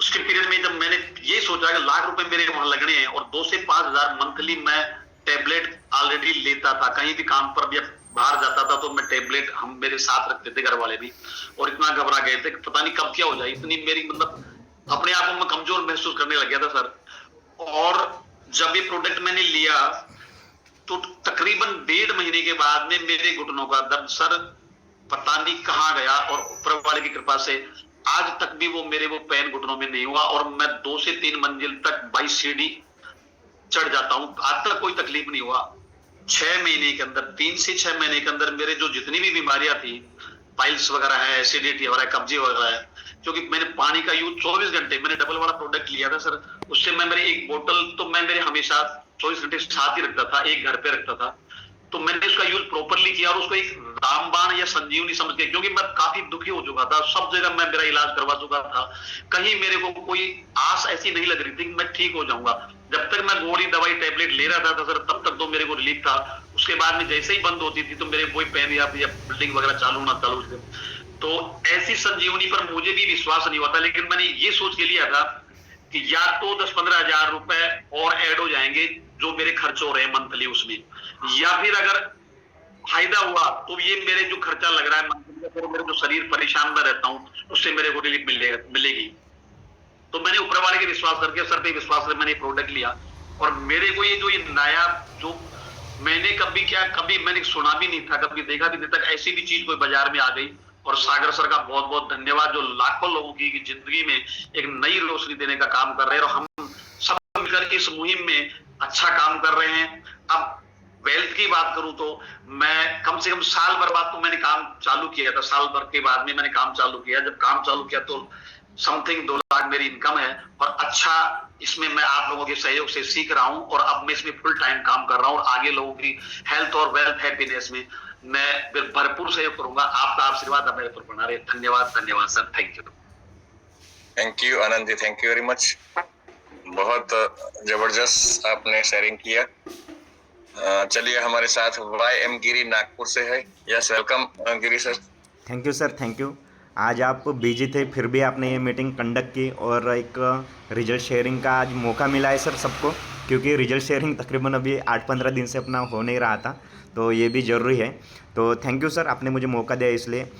उसके पीरियड में जब मैंने ये सोचा कि लाख रुपए मेरे वहां लगने हैं और 2 से 5 हजार मंथली मैं टेबलेट ऑलरेडी लेता था, कहीं भी काम पर भी बाहर जाता था तो मैं टेबलेट, हम मेरे साथ रखते थे घर वाले भी, और इतना घबरा गए थे कि पता नहीं कब क्या हो जाए। इतनी मेरी मतलब अपने आप को मैं कमजोर महसूस करने लग गया था सर। और जब ये प्रोडक्ट मैंने लिया तो तकरीबन 1.5 महीने के बाद में मेरे घुटनों का दर्द सर पता नहीं कहाँ गया, और ऊपर वाले की कृपा से आज तक भी वो मेरे वो पेन घुटनों में नहीं हुआ। और मैं 2 से 3 मंजिल तक बाई सीढ़ी चढ़ जाता हूँ, आज तक कोई तकलीफ नहीं हुआ। 6 महीने के अंदर, 3 से 6 महीने के अंदर मेरे जो जितनी भी बीमारियां थी, पाइल्स वगैरह है, एसिडिटी वगैरह, कब्जी वगैरह है, क्योंकि मैंने पानी का यूज 24 घंटे, मैंने डबल वाला प्रोडक्ट लिया था सर, उससे मैं मेरी एक बोतल तो मैं मेरे हमेशा 24 घंटे साथ ही रखता था, एक घर पे रखता था। तो मैंने उसका यूज प्रॉपरली किया और उसको एक रामबाण या संजीवनी समझ के, क्योंकि मैं काफी दुखी हो चुका था, सब जगह मैं मेरा इलाज करवा चुका था, कहीं मेरे को कोई आस ऐसी नहीं लग रही थी कि मैं ठीक हो जाऊंगा। जब तक मैं गोली दवाई टेबलेट ले रहा था सर, तब तक तो मेरे को रिलीफ था। उसके बाद में जैसे ही बंद होती थी तो मेरे कोई पेन या बिल्डिंग वगैरह चालू ना चालू, तो ऐसी संजीवनी पर मुझे भी विश्वास नहीं हुआ था। लेकिन मैंने ये सोच के लिया था कि या तो 10-15 हजार रुपए और ऐड हो जाएंगे जो मेरे खर्च हो रहे हैं मंथली उसमें, या फिर अगर फायदा हुआ तो ये मेरे जो खर्चा लग रहा है मंथली का, तो मेरे जो शरीर परेशान में रहता हूँ उससे मेरे को रिलीफ मिलेगी। तो मैंने ऊपर वाले के विश्वास करके, सर पे विश्वास करके मैंने प्रोडक्ट लिया। और मेरे को ये जो ये नया, जो मैंने कभी मैंने सुना भी नहीं था, कभी देखा भी नहीं था, ऐसी भी चीज कोई बाजार में आ गई। और सागर सर का बहुत बहुत धन्यवाद, जो लाखों लोगों की जिंदगी में एक नई रोशनी देने का काम कर रहे हैं, और हम सब मिलकर इस मुहिम में अच्छा काम कर रहे हैं। अब वेल्थ की बात करूं तो मैं कम से कम साल भर बाद तो मैंने काम चालू किया था, साल भर के बाद में मैंने काम चालू किया। जब काम चालू किया तो समथिंग 2 लाख मेरी इनकम है, और अच्छा इसमें मैं आप लोगों के सहयोग से सीख रहा हूं, और अब मैं इसमें फुल टाइम काम कर रहा हूं, और आगे लोगों की हेल्थ और वेल्थ हैप्पीनेस में मैं भरपूर सहयोग करूंगा। आपका आशीर्वाद मेरे पर बना रहे। धन्यवाद, धन्यवाद sir, thank you. Thank you Anand ji, thank you very much. बहुत जबरदस्त आपने शेयरिंग किया। चलिए हमारे साथ YM गिरी नागपुर से है। Yes, welcome Giri sir. Thank you sir, thank you. आज आप बिजी थे, फिर भी आपने ये मीटिंग कंडक्ट की, और एक रिजल्ट शेयरिंग का आज मौका मिला है सर सबको, क्योंकि रिजल्ट शेयरिंग तकरीबन अभी 8-15 दिन से अपना हो नहीं रहा था, तो ये भी ज़रूरी है। तो थैंक यू सर, आपने मुझे मौका दिया। इसलिए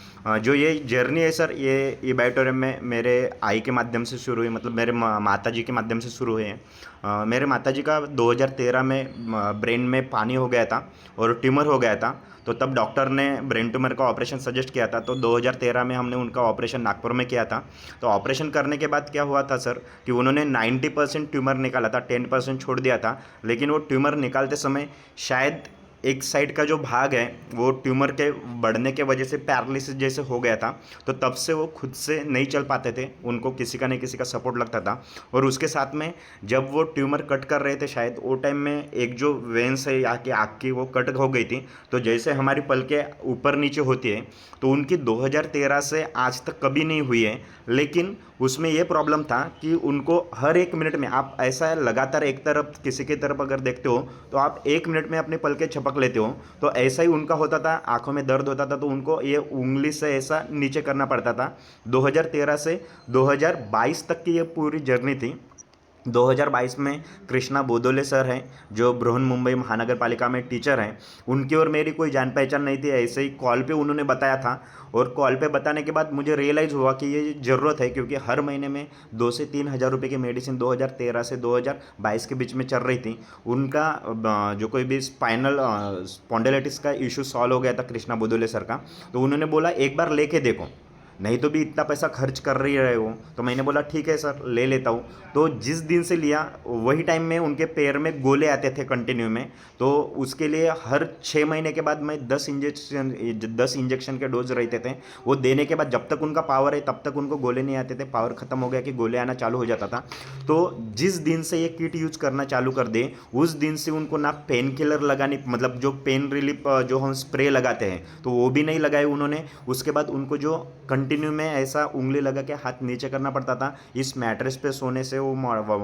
जो ये जर्नी है सर, ये बायोटोरियम में मेरे आई के माध्यम से शुरू हुई, मतलब मेरे माता जी के माध्यम से शुरू हुए हैं। मेरे माता जी का 2013 में ब्रेन में पानी हो गया था और ट्यूमर हो गया था, तो तब डॉक्टर ने ब्रेन ट्यूमर का ऑपरेशन सजेस्ट किया था। तो 2013 में हमने उनका ऑपरेशन नागपुर में किया था। तो ऑपरेशन करने के बाद क्या हुआ था सर कि उन्होंने 90% ट्यूमर निकाला था, 10% छोड़ दिया था। लेकिन वो ट्यूमर निकालते समय शायद एक साइड का जो भाग है वो ट्यूमर के बढ़ने के वजह से पैरालिसिस जैसे हो गया था। तो तब से वो खुद से नहीं चल पाते थे, उनको किसी का नहीं किसी का सपोर्ट लगता था। और उसके साथ में जब वो ट्यूमर कट कर रहे थे, शायद वो टाइम में एक जो वेंस है यहाँ की आँख की, वो कट हो गई थी। तो जैसे हमारी पलकें ऊपर नीचे होती है, तो उनकी 2013 से आज तक कभी नहीं हुई है। लेकिन उसमें ये प्रॉब्लम था कि उनको हर 1 मिनट में, आप ऐसा लगातार एक तरफ किसी की तरफ अगर देखते हो तो आप 1 मिनट में अपनी पलकें झपक लेते हो, तो ऐसा ही उनका होता था। आंखों में दर्द होता था तो उनको ये उंगली से ऐसा नीचे करना पड़ता था। 2013 से 2022 तक की ये पूरी जर्नी थी। 2022 में कृष्णा बोदोले सर हैं, जो बृहन-मुंबई महानगर पालिका में टीचर हैं। उनकी और मेरी कोई जान पहचान नहीं थी, ऐसे ही कॉल पे उन्होंने बताया था, और कॉल पे बताने के बाद मुझे रियलाइज़ हुआ कि ये ज़रूरत है, क्योंकि हर महीने में 2 से 3 हज़ार रुपये की मेडिसिन 2013 से 2022 के बीच में चल रही थी। उनका जो कोई भी स्पाइनल स्पॉन्डिलाइटिस का इशू सॉल्व हो गया था कृष्णा बोदोले सर का, तो उन्होंने बोला एक बार लेके देखो, नहीं तो भी इतना पैसा खर्च कर रही रहे हो। तो मैंने बोला ठीक है सर, ले लेता हूँ। तो जिस दिन से लिया वही टाइम में उनके पैर में गोले आते थे कंटिन्यू में, तो उसके लिए हर 6 महीने के बाद मैं 10 इंजेक्शन के डोज रहते थे, वो देने के बाद जब तक उनका पावर है तब तक उनको गोले नहीं आते थे। पावर ख़त्म हो गया कि गोले आना चालू हो जाता था। तो जिस दिन से ये किट यूज करना चालू कर दे, उस दिन से उनको ना पेन किलर लगानी, मतलब जो पेन रिलीफ जो हम स्प्रे लगाते हैं तो वो भी नहीं लगाए उन्होंने। उसके बाद उनको जो कंटिन्यू में ऐसा उंगली लगा के हाथ नीचे करना पड़ता था, इस मैट्रेस पे सोने से, वो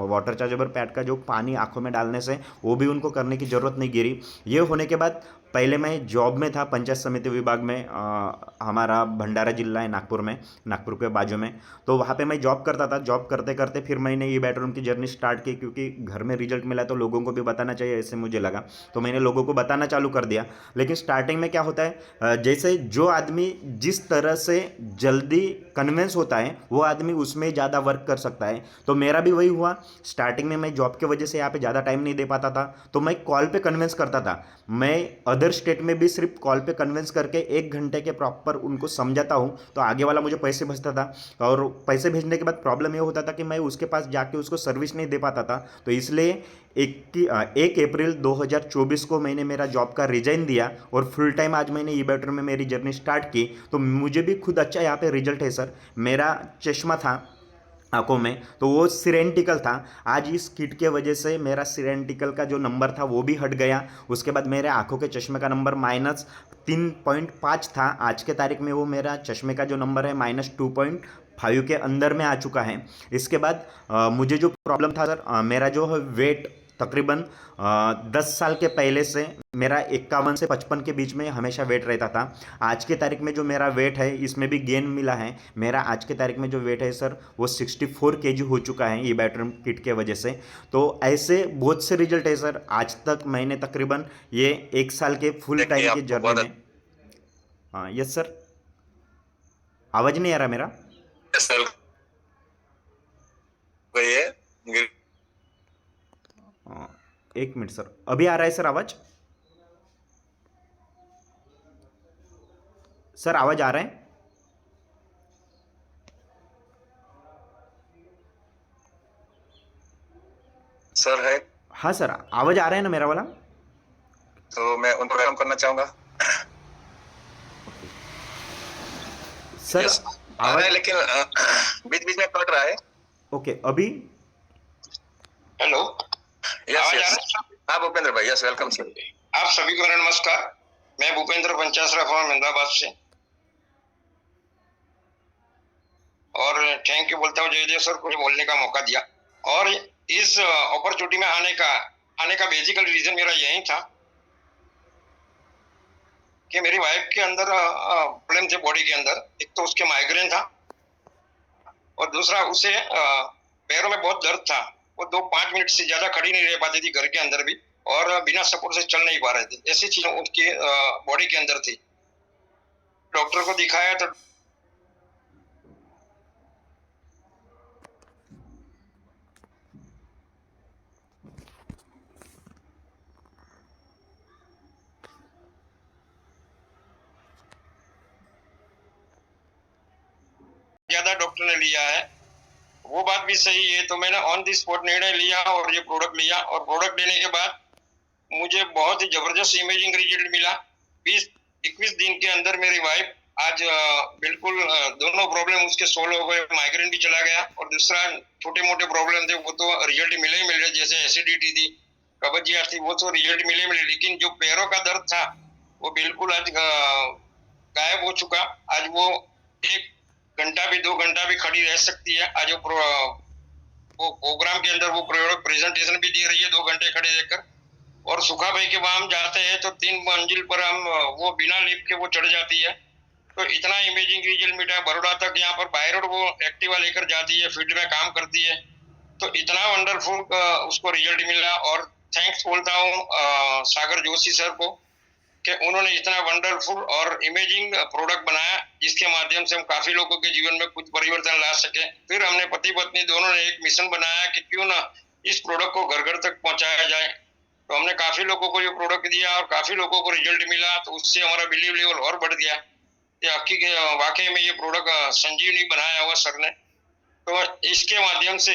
वाटर चार्जेबल पैड का जो पानी आंखों में डालने से, वो भी उनको करने की ज़रूरत नहीं गिरी। ये होने के बाद पहले मैं जॉब में था पंचायत समिति विभाग में, हमारा भंडारा जिला है नागपुर में, नागपुर के बाजू में। तो वहाँ पे मैं जॉब करता था। जॉब करते करते फिर मैंने ये बेडरूम की जर्नी स्टार्ट की, क्योंकि घर में रिजल्ट मिला तो लोगों को भी बताना चाहिए, ऐसे मुझे लगा। तो मैंने लोगों को बताना चालू कर दिया। लेकिन स्टार्टिंग में क्या होता है, जैसे जो आदमी जिस तरह से जल्दी कन्विंस होता है वो आदमी उसमें ज़्यादा वर्क कर सकता है। तो मेरा भी वही हुआ। स्टार्टिंग में मैं जॉब की वजह से यहाँ पे ज़्यादा टाइम नहीं दे पाता था, तो मैं कॉल पे कन्विंस करता था। मैं अदर स्टेट में भी सिर्फ कॉल पे कन्विंस करके 1 घंटे के प्रॉपर उनको समझाता हूँ, तो आगे वाला मुझे पैसे भेजता था। और पैसे भेजने के बाद प्रॉब्लम ये होता था कि मैं उसके पास जाके उसको सर्विस नहीं दे पाता था। तो इसलिए 1 अप्रैल 2024 को मैंने मेरा जॉब का रिजाइन दिया, और फुल टाइम आज मैंने ई बेटर में मेरी जर्नी स्टार्ट की। तो मुझे भी खुद अच्छा यहाँ पे रिजल्ट है सर। मेरा चश्मा था आंखों में, तो वो सिरेंटिकल था। आज इस किट के वजह से मेरा सिरेंटिकल का जो नंबर था वो भी हट गया। उसके बाद मेरे आंखों के चश्मे का नंबर -3.5 था, आज के तारीख में वो मेरा चश्मे का जो नंबर है -2.5 के अंदर में आ चुका है। इसके बाद मुझे जो प्रॉब्लम था सर, मेरा जो है वेट तकरीबन 10 साल के पहले से मेरा 51 से 55 के बीच में हमेशा वेट रहता था। आज के तारीख में जो मेरा वेट है, इसमें भी गेन मिला है। मेरा आज के तारीख में जो वेट है सर, वो 64 kg हो चुका है ये बैटरम किट के वजह से। तो ऐसे बहुत से रिजल्ट है सर। आज तक मैंने तकरीबन ये 1 साल के फुल टाइम की जर्नी में। हाँ यस सर, आवाज़ नहीं आ रहा मेरा? एक मिनट सर, अभी आ रहा है सर आवाज? सर आवाज आ रहा है? सर है। हाँ सर, आवाज आ रहा है ना मेरा वाला? तो मैं उनको वेलकम करना चाहूंगा सर। आ रहा है, लेकिन बीच बीच में कट रहा है। ओके, अभी? हेलो, यस हाँ भूपेंद्र भाई, यस वेलकम सर। आप सभी को मेरा नमस्कार। मैं भूपेंद्र पंचासरा फॉर्म अहमदाबाद से, और थैंक यू बोलता हूँ जयदेव सर को बोलने का मौका दिया। और इस अपॉर्चुनिटी में आने का बेसिकल रीजन मेरा यही था कि मेरी वाइफ के अंदर प्रॉब्लम थे बॉडी के अंदर। एक तो उसके माइग्रेन था, और दूसरा उसे पैरों में बहुत दर्द था। वो 2-5 मिनट से ज्यादा खड़ी नहीं रह पाती थी घर के अंदर भी, और बिना सपोर्ट से चल नहीं पा रहे थे। ऐसी चीज उनकी बॉडी के अंदर थी। डॉक्टर को दिखाया तो ज्यादा डॉक्टर ने लिया है, वो बात भी सही है। तो मैंने ऑन दी स्पॉट निर्णय लिया और ये प्रोडक्ट लिया, और प्रोडक्ट लेने के बाद मुझे बहुत ही जबरदस्त इमेजिंग रिजल्ट मिला। 20-21 दिन के अंदर मेरी वाइफ आज बिल्कुल दोनों प्रॉब्लम उसके सोल्व हो गए। माइग्रेन भी चला गया, और दूसरा छोटे मोटे प्रॉब्लम थे वो तो रिजल्ट मिले ही मिले, जैसे एसिडिटी थी, कब्जियत थी, वो तो रिजल्ट मिले मिले। लेकिन जो पैरों का दर्द था वो बिल्कुल आज गायब हो चुका। आज वो 1 घंटा भी 2 घंटा भी खड़ी रह सकती है। आज वो प्रोग्राम के अंदर वो प्रेजेंटेशन भी दे रही है 2 घंटे खड़े रहकर। और सुखा भाई के वहां हम जाते हैं तो 3 मंजिल पर हम वो बिना लिफ्ट के वो चढ़ जाती है। तो इतना इमेजिंग रिजल्ट मिला। बड़ौदा तक यहाँ पर बाय रोड वो एक्टिवा लेकर जाती है, फील्ड में काम करती है। तो इतना वंडरफुल उसको रिजल्ट मिला। और थैंक्स बोलता हूँ सागर जोशी सर को कि उन्होंने इतना वंडरफुल और इमेजिंग प्रोडक्ट बनाया जिसके माध्यम से हम काफी लोगों के जीवन में कुछ परिवर्तन ला सके। फिर हमने पति पत्नी दोनों ने एक मिशन बनाया कि क्यों ना इस प्रोडक्ट को घर घर तक पहुंचाया जाए। तो हमने काफी लोगों को ये प्रोडक्ट दिया और काफी लोगों को रिजल्ट मिला, तो उससे हमारा बिलीव लेवल और बढ़ गया। ये वाकई में ये प्रोडक्ट संजीवनी बनाया हुआ सर ने। तो इसके माध्यम से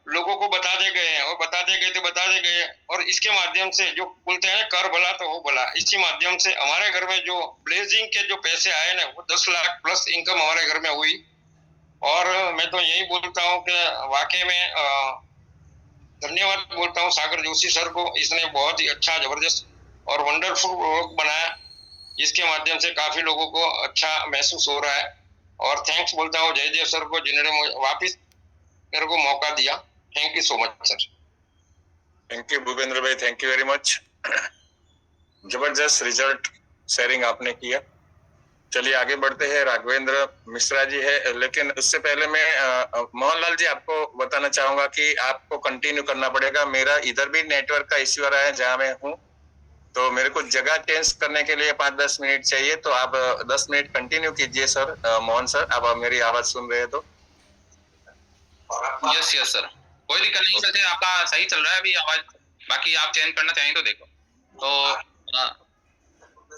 लोगों को बताते गए और बताते गए और इसके माध्यम से जो बोलते हैं कर भला तो हो भला, इसी माध्यम से हमारे घर में जो ब्लेजिंग के जो पैसे आए ना वो 10 लाख प्लस इनकम हमारे घर में हुई। और मैं तो यही बोलता हूँ कि वाकई में धन्यवाद बोलता हूँ सागर जोशी सर को। इसने बहुत ही अच्छा जबरदस्त और वंडरफुल प्रोडक्ट बनाया जिसके माध्यम से काफी लोगों को अच्छा महसूस हो रहा है। और थैंक्स बोलता हूँ जयदेव सर को जिन्होंने वापिस मेरे को मौका दिया। Thank you so much sir. Thank you Bhupendra भाई, थैंक यू वेरी मच। जबरदस्त रिजल्ट शेयरिंग आपने किया। चलिए आगे बढ़ते हैं। राघवेंद्र मिश्रा जी है, लेकिन उससे पहले मैं मोहनलाल जी आपको बताना चाहूंगा कि आपको कंटिन्यू करना पड़ेगा। मेरा इधर भी नेटवर्क का इश्यू आ रहा है जहां मैं हूँ, तो मेरे को जगह चेंज करने के लिए 5-10 मिनट चाहिए। तो आप 10 मिनट कंटिन्यू कीजिए सर। मोहन सर, आप मेरी आवाज सुन रहे हैं तो? यस यस सर, कोई दिक्कत नहीं। वैसे आपका सही चल रहा है अभी आवाज, बाकी आप चेंज करना चाहें तो देखो। तो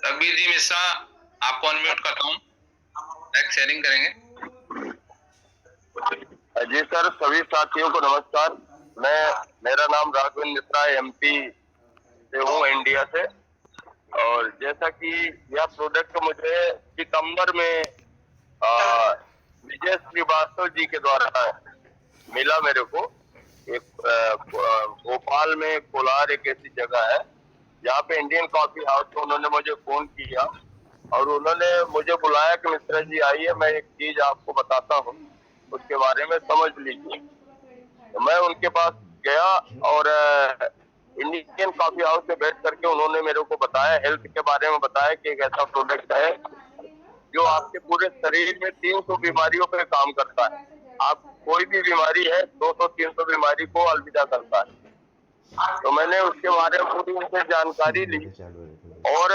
रघुवीर जी मिश्रा आपको अनम्यूट करता हूँ, नेक्स्ट शेयरिंग करेंगे। जी सर, सभी साथियों को नमस्कार। मेरा नाम राघवेंद्र मिश्रा एमपी से हूँ, इंडिया से। और जैसा कि यह प्रोडक्ट मुझे सितंबर में विजय श्रीवास्तव जी के द्वारा मिला मेरे को। एक भोपाल में कोलार एक ऐसी जगह है जहाँ पे इंडियन कॉफी हाउस को उन्होंने मुझे फोन किया और उन्होंने मुझे बुलाया कि मिश्रा जी आइए, मैं एक चीज आपको बताता हूँ, उसके बारे में समझ लीजिए। तो मैं उनके पास गया और इंडियन कॉफी हाउस में बैठ करके उन्होंने मेरे को बताया, हेल्थ के बारे में बताया कि एक ऐसा प्रोडक्ट है जो आपके पूरे शरीर में 300 बीमारियों पे काम करता है। आप कोई भी बीमारी है 200-300 बीमारी को अलविदा करता है। तो मैंने उसके बारे में पूरी उनसे जानकारी ली और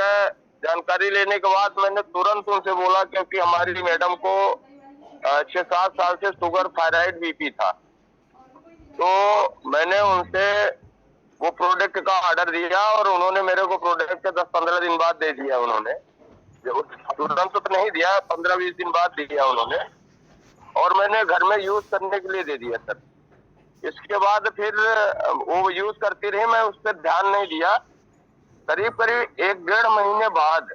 जानकारी लेने के बाद मैंने तुरंत उनसे बोला, क्योंकि हमारी मैडम को 6-7 साल से शुगर, थायराइड, बीपी था। तो मैंने उनसे वो प्रोडक्ट का ऑर्डर दिया और उन्होंने मेरे को प्रोडक्ट 10-15 दिन बाद दे दिया। उन्होंने तुरंत तो नहीं दिया, 15-20 दिन बाद दिया उन्होंने, और मैंने घर में यूज करने के लिए दे दिया सर। इसके बाद फिर वो यूज करती रही, मैं उस पर ध्यान नहीं दिया। करीब 1-1.5 महीने बाद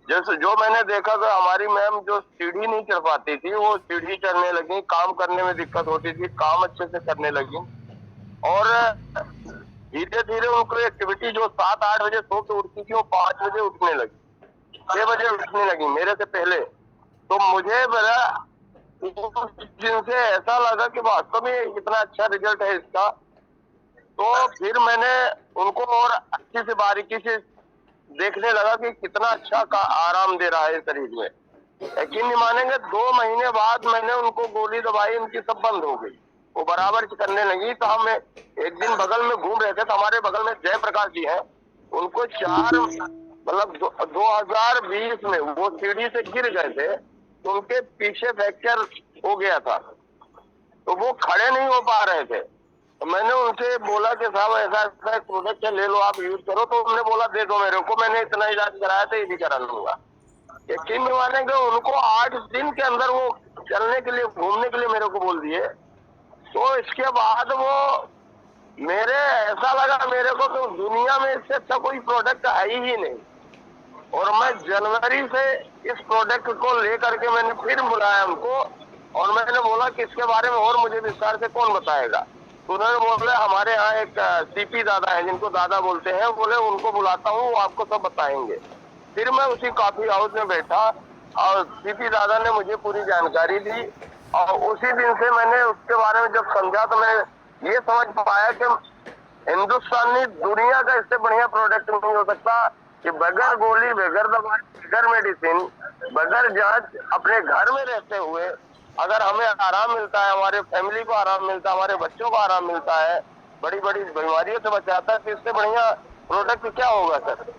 जैसे जो मैंने देखा कि हमारी मैम जो सीढ़ी नहीं चढ़ पाती थी वो सीढ़ी चढ़ने लगी, काम करने में दिक्कत होती थी, काम अच्छे से करने लगी और धीरे धीरे उनको एक्टिविटी जो 7-8 बजे सो के उठती थी वो 5 बजे उठने लगी, 6 बजे उठने लगी मेरे से पहले। तो मुझे बड़ा जिनसे ऐसा लगा कि वास्तव में इतना अच्छा रिजल्ट है इसका। तो फिर मैंने उनको और अच्छी से बारीकी से देखने लगा कि कितना अच्छा का आराम दे रहा है शरीर में। यकीन नहीं मानेंगे, 2 महीने बाद मैंने उनको गोली दवाई उनकी सब बंद हो गई, वो बराबर करने लगी। तो हम एक दिन बगल में घूम रहे थे, तो हमारे बगल में जयप्रकाश जी हैं, उनको 2020 में वो सीढ़ी से गिर गए थे, तो उनके पीछे फ्रैक्चर हो गया था, तो वो खड़े नहीं हो पा रहे थे। तो मैंने उनसे बोला कि साहब ऐसा ऐसा प्रोडक्ट है, ले लो, आप यूज करो। तो उन्होंने बोला दे दो मेरे को, मैंने इतना इलाज कराया था, ये भी करा लूंगा। यकीन नहीं मानेंगे, उनको 8 दिन के अंदर वो चलने के लिए, घूमने के लिए मेरे को बोल दिए। तो इसके बाद वो मेरे ऐसा लगा मेरे को तो दुनिया में इससे अच्छा कोई प्रोडक्ट है ही नहीं। और मैं जनवरी से इस प्रोडक्ट को लेकर के मैंने फिर बुलाया उनको और मैंने बोला कि इसके बारे में और मुझे विस्तार से कौन बताएगा। तो उन्होंने बोले हमारे यहाँ एक सीपी दादा है, जिनको दादा बोलते हैं, बोले उनको बुलाता हूँ, वो आपको सब बताएंगे। फिर मैं उसी कॉफी हाउस में बैठा और सीपी दादा ने मुझे पूरी जानकारी दी और उसी दिन से मैंने उसके बारे में जब समझा तो मैं ये समझ पाया कि हिंदुस्तानी दुनिया का इससे बढ़िया प्रोडक्ट नहीं हो सकता कि बगैर गोली, बगैर दवाई, बगैर मेडिसिन, बगैर जांच, अपने घर में रहते हुए अगर हमें आराम मिलता है, हमारे फैमिली को आराम मिलता है, हमारे बच्चों को आराम मिलता है, बड़ी बड़ी बीमारियों से बचाता है, तो इससे बढ़िया प्रोडक्ट क्या होगा सर।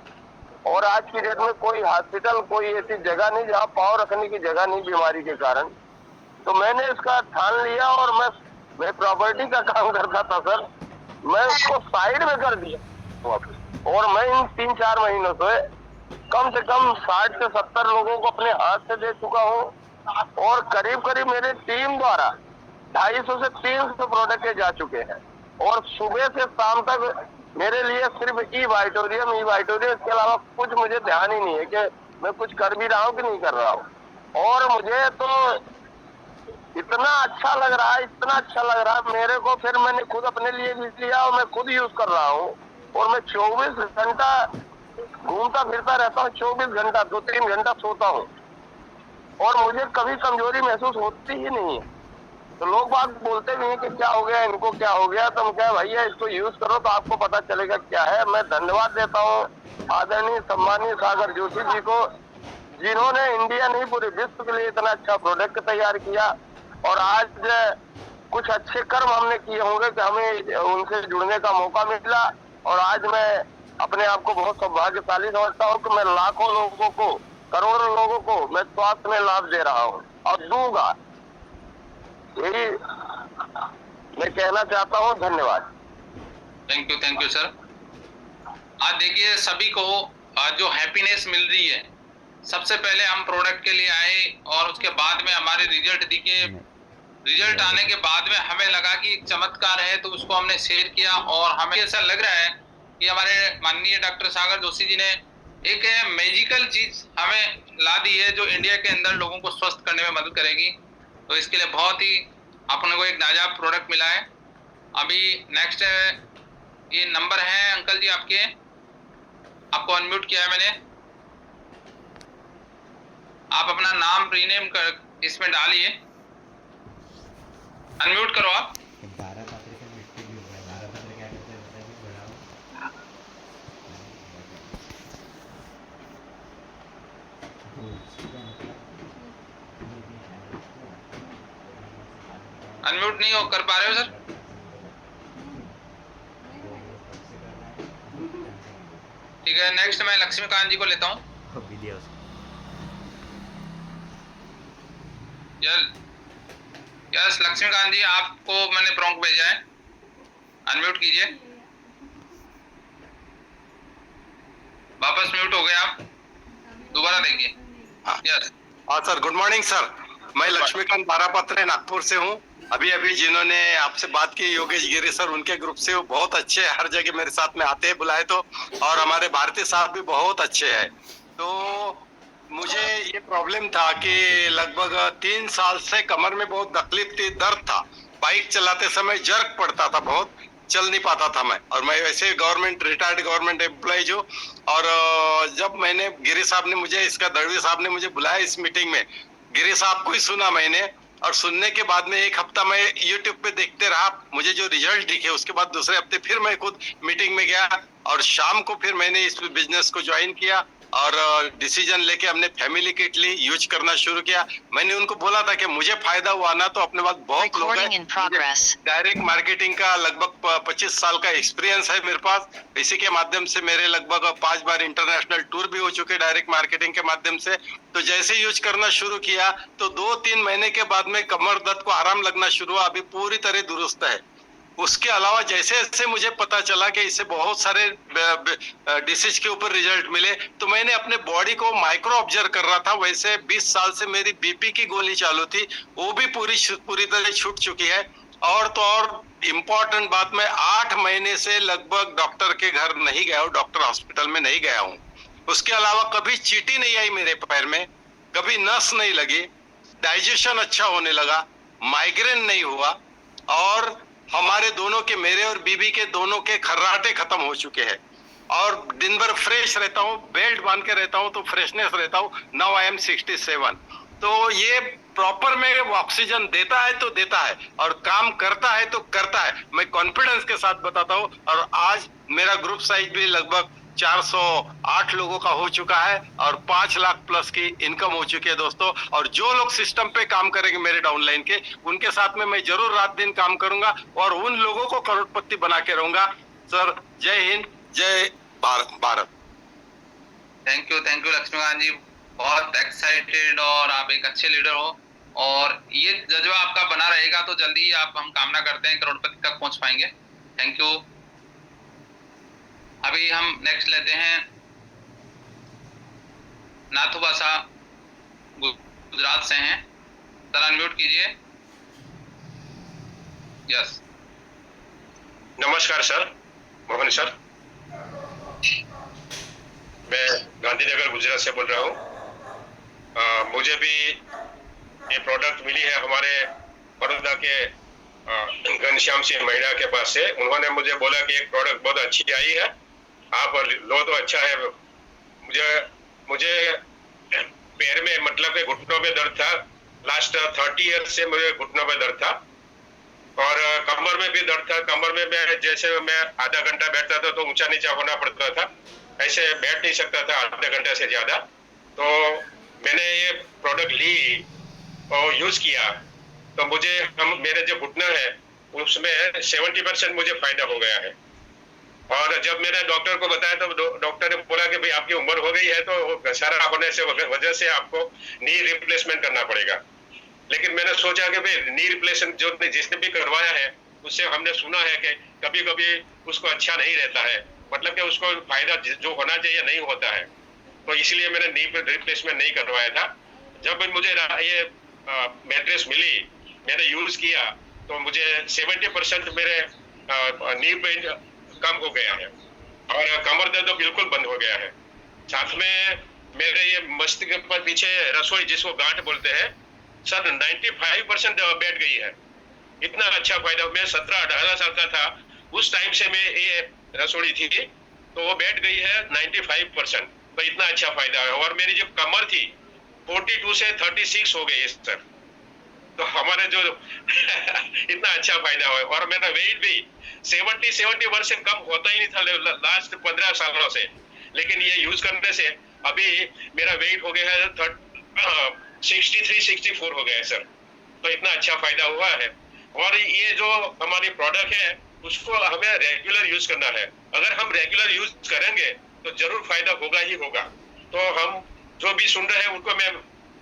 और आज की डेट में कोई हॉस्पिटल, कोई ऐसी जगह नहीं जहाँ पाँव रखने की जगह नहीं बीमारी के कारण। तो मैंने इसका ठान लिया और मैं प्रॉपर्टी का काम करता था सर, मैं उसको साइड में कर दिया वापस। और मैं इन 3-4 महीनों से कम 60 से 70 लोगों को अपने हाथ से दे चुका हूँ और करीब करीब मेरे टीम द्वारा 250 से 300 प्रोडक्ट जा चुके हैं। और सुबह से शाम तक मेरे लिए सिर्फ ई वाइटोरियम, इसके अलावा कुछ मुझे ध्यान ही नहीं है कि मैं कुछ कर भी रहा हूँ कि नहीं कर रहा हूँ। और मुझे तो इतना अच्छा लग रहा है, इतना अच्छा लग रहा है मेरे को। फिर मैंने खुद अपने लिए भी लिया और मैं खुद यूज कर रहा हूँ। और मैं 24 घंटा घूमता फिरता रहता हूँ, 24 घंटा, 2-3 घंटा सोता हूँ और मुझे कभी कमजोरी महसूस होती ही नहीं है। तो लोग बात बोलते भी हैं कि क्या हो गया इनको, क्या हो गया। तो हम क्या भैया इसको यूज करो तो आपको पता चलेगा क्या है। मैं धन्यवाद देता हूँ आदरणीय सम्मानीय सागर जोशी जी को, जिन्होंने इंडिया नहीं पूरे विश्व के लिए इतना अच्छा प्रोडक्ट तैयार किया। और आज कुछ अच्छे कर्म हमने किए होंगे कि हमें उनसे जुड़ने का मौका मिला। और आज मैं अपने आप को बहुत सौभाग्यशाली समझता हूँ कि मैं लाखों लोगों को, करोड़ों लोगों को मैं स्वास्थ्य में लाभ दे रहा हूँ और दूंगा। यही मैं कहना चाहता हूँ। धन्यवाद। Thank you sir. आज देखिए सभी को जो हैप्पीनेस मिल रही है, सबसे पहले हम प्रोडक्ट के लिए आए और उसके बाद में हमारे रिजल्ट दिखे। रिजल्ट आने के बाद में हमें लगा कि एक चमत्कार है, तो उसको हमने शेयर किया। और हमें ऐसा लग रहा है कि हमारे माननीय डॉक्टर सागर जोशी जी ने एक मैजिकल चीज हमें ला दी है जो इंडिया के अंदर लोगों को स्वस्थ करने में मदद करेगी। तो इसके लिए बहुत ही अपने को एक नायाब प्रोडक्ट मिला है। अभी नेक्स्ट ये नंबर है अंकल जी आपके, आपको अनम्यूट किया है मैंने। आप अपना नाम रीनेम कर इसमें डालिए, अनम्यूट करो आप। अनम्यूट नहीं हो कर पा रहे हो सर? ठीक है, नेक्स्ट मैं लक्ष्मीकांत जी को लेता हूँ। यस लक्ष्मीकांत जी, आपको मैंने प्रॉम्प्ट भेजा है, अनम्यूट कीजिए। वापस म्यूट हो गए आप, दोबारा देखिए। यस हाँ सर, गुड मॉर्निंग सर। मैं लक्ष्मीकांत बारापत्रे नागपुर से हूँ। अभी जिन्होंने आपसे बात की योगेश गिरी सर, उनके ग्रुप से, वो बहुत अच्छे हैं, हर जगह मेरे साथ में आते हैं बुलाए तो। और हमारे भारती साहब भी बहुत अच्छे हैं। तो मुझे ये प्रॉब्लम था कि लगभग 3 साल से कमर में बहुत तकलीफ थी, दर्द था। बाइक चलाते समय जर्क पड़ता था, बहुत चल नहीं पाता था मैं। और मैं वैसे रिटायर्ड गवर्नमेंट एम्प्लॉय जो। और जब मैंने गिरी साहब ने मुझे, इसका दड़वी साहब ने मुझे बुलाया इस मीटिंग में, गिरी साहब को ही सुना मैंने। और सुनने के बाद में 1 हफ्ता मैं यूट्यूब पे देखते रहा। मुझे जो रिजल्ट दिखे उसके बाद दूसरे हफ्ते फिर मैं खुद मीटिंग में गया और शाम को फिर मैंने इस बिजनेस को ज्वाइन किया और डिसीजन लेके हमने फैमिली किट ली, यूज करना शुरू किया। मैंने उनको बोला था कि मुझे फायदा हुआ ना तो अपने पास बहुत लोग हैं। डायरेक्ट मार्केटिंग का लगभग 25 साल का एक्सपीरियंस है मेरे पास। इसी के माध्यम से मेरे लगभग 5 बार इंटरनेशनल टूर भी हो चुके डायरेक्ट मार्केटिंग के माध्यम से। तो जैसे यूज करना शुरू किया तो 2-3 महीने के बाद में कमर दर्द को आराम लगना शुरू हुआ, अभी पूरी तरह दुरुस्त है। उसके अलावा जैसे जैसे मुझे पता चला कि इससे बहुत सारे डिसीज के ऊपर रिजल्ट मिले, तो मैंने अपने बॉडी को माइक्रो ऑब्जर्व कर रहा था। वैसे 20 साल से मेरी बीपी की गोली चालू थी, वो भी पूरी तरह छूट चुकी है। और तो और इम्पोर्टेंट बात, मैं 8 महीने से लगभग डॉक्टर के घर नहीं गया हूँ, डॉक्टर हॉस्पिटल में नहीं गया हूँ। उसके अलावा कभी चींटी नहीं आई मेरे पैर में, कभी नस नहीं लगी, डाइजेशन अच्छा होने लगा, माइग्रेन नहीं हुआ। और हमारे दोनों के, मेरे और बीबी के दोनों के खर्राटे खत्म हो चुके हैं। और दिन भर फ्रेश रहता हूँ, बेल्ट बांध के रहता हूँ तो फ्रेशनेस रहता हूँ। Now I am 67। तो ये प्रॉपर में ऑक्सीजन देता है तो देता है और काम करता है तो करता है, मैं कॉन्फिडेंस के साथ बताता हूँ। और आज मेरा ग्रुप साइज भी लगभग 408 लोगों का हो चुका है और 5 लाख प्लस की इनकम हो चुकी है दोस्तों। और जो लोग सिस्टम पे काम करेंगे मेरे डाउनलाइन के, उनके साथ में मैं जरूर रात दिन काम करूंगा और उन लोगों को करोड़पति बना के रहूंगा। सर जय हिंद, जय भारत। थैंक यू लक्ष्मीकांत जी, बहुत एक्साइटेड और आप एक अच्छे लीडर हो और ये जज्बा आपका बना रहेगा तो जल्दी ही आप, हम कामना करते हैं, करोड़पति तक पहुंच पाएंगे। Thank you. अभी हम नेक्स्ट लेते हैं नाथुबासा, गुजरात से हैं। सर अनम्यूट कीजिए। यस। नमस्कार सर, मोहन सर, मैं गांधीनगर गुजरात से बोल रहा हूँ। मुझे भी ये प्रोडक्ट मिली है हमारे बड़ौदा के घनश्याम सिंह महिला के पास से। उन्होंने मुझे बोला कि एक प्रोडक्ट बहुत अच्छी आई है, आप लो तो अच्छा है। मुझे पैर में मतलब के घुटनों में दर्द था, लास्ट 30 ईयर से मुझे घुटनों में दर्द था और कमर में भी दर्द था। कमर में मैं आधा घंटा बैठता था तो ऊंचा नीचा होना पड़ता था, ऐसे बैठ नहीं सकता था आधे घंटे से ज्यादा। तो मैंने ये प्रोडक्ट ली और यूज किया तो मेरे जो घुटना है उसमें 70% मुझे फायदा हो गया है। और जब मैंने डॉक्टर को बताया तो डॉक्टर ने बोला कि भाई आपकी उम्र हो गई है तो घसारा होने से वजह से आपको नी रिप्लेसमेंट करना पड़ेगा। लेकिन मैंने सोचा कि भाई नी रिप्लेसमेंट जिसने भी करवाया है उससे हमने सुना है कि कभी कभी उसको अच्छा नहीं रहता है, मतलब कि उसको फायदा जो होना चाहिए नहीं होता है। तो इसलिए मैंने नी रिप्लेसमेंट नहीं करवाया था। जब मुझे ये मैट्रेस मिली, मैंने यूज किया तो मुझे 70% मेरे नी पेन कम हो गया है और कमर दर्द तो बिल्कुल बंद हो गया है। साथ में मेरे ये मस्तिष्क पर पीछे रसोई जिसको गांठ बोलते हैं सर 95% बैठ गई है। इतना अच्छा फायदा। मैं 17-18 साल का था उस टाइम से मैं ये रसोई थी तो वो बैठ गई है 95%। तो इतना अच्छा फायदा है। और मेरी जो कमर थी 42 से 36 हो गई है सर। तो हमारे जो इतना अच्छा फायदा हुआ। और मेरा वेट भी 70% कम होता ही नहीं था लास्ट 15 सालों से, लेकिन ये यूज करने से अभी मेरा वेट हो गया है 63-64 हो गया है सर। तो इतना अच्छा फायदा हुआ है। और ये जो हमारी प्रोडक्ट है उसको हमें रेगुलर यूज करना है। अगर हम रेगुलर यूज करेंगे तो जरूर फायदा होगा ही होगा। तो हम जो भी सुन रहे हैं उनको मैं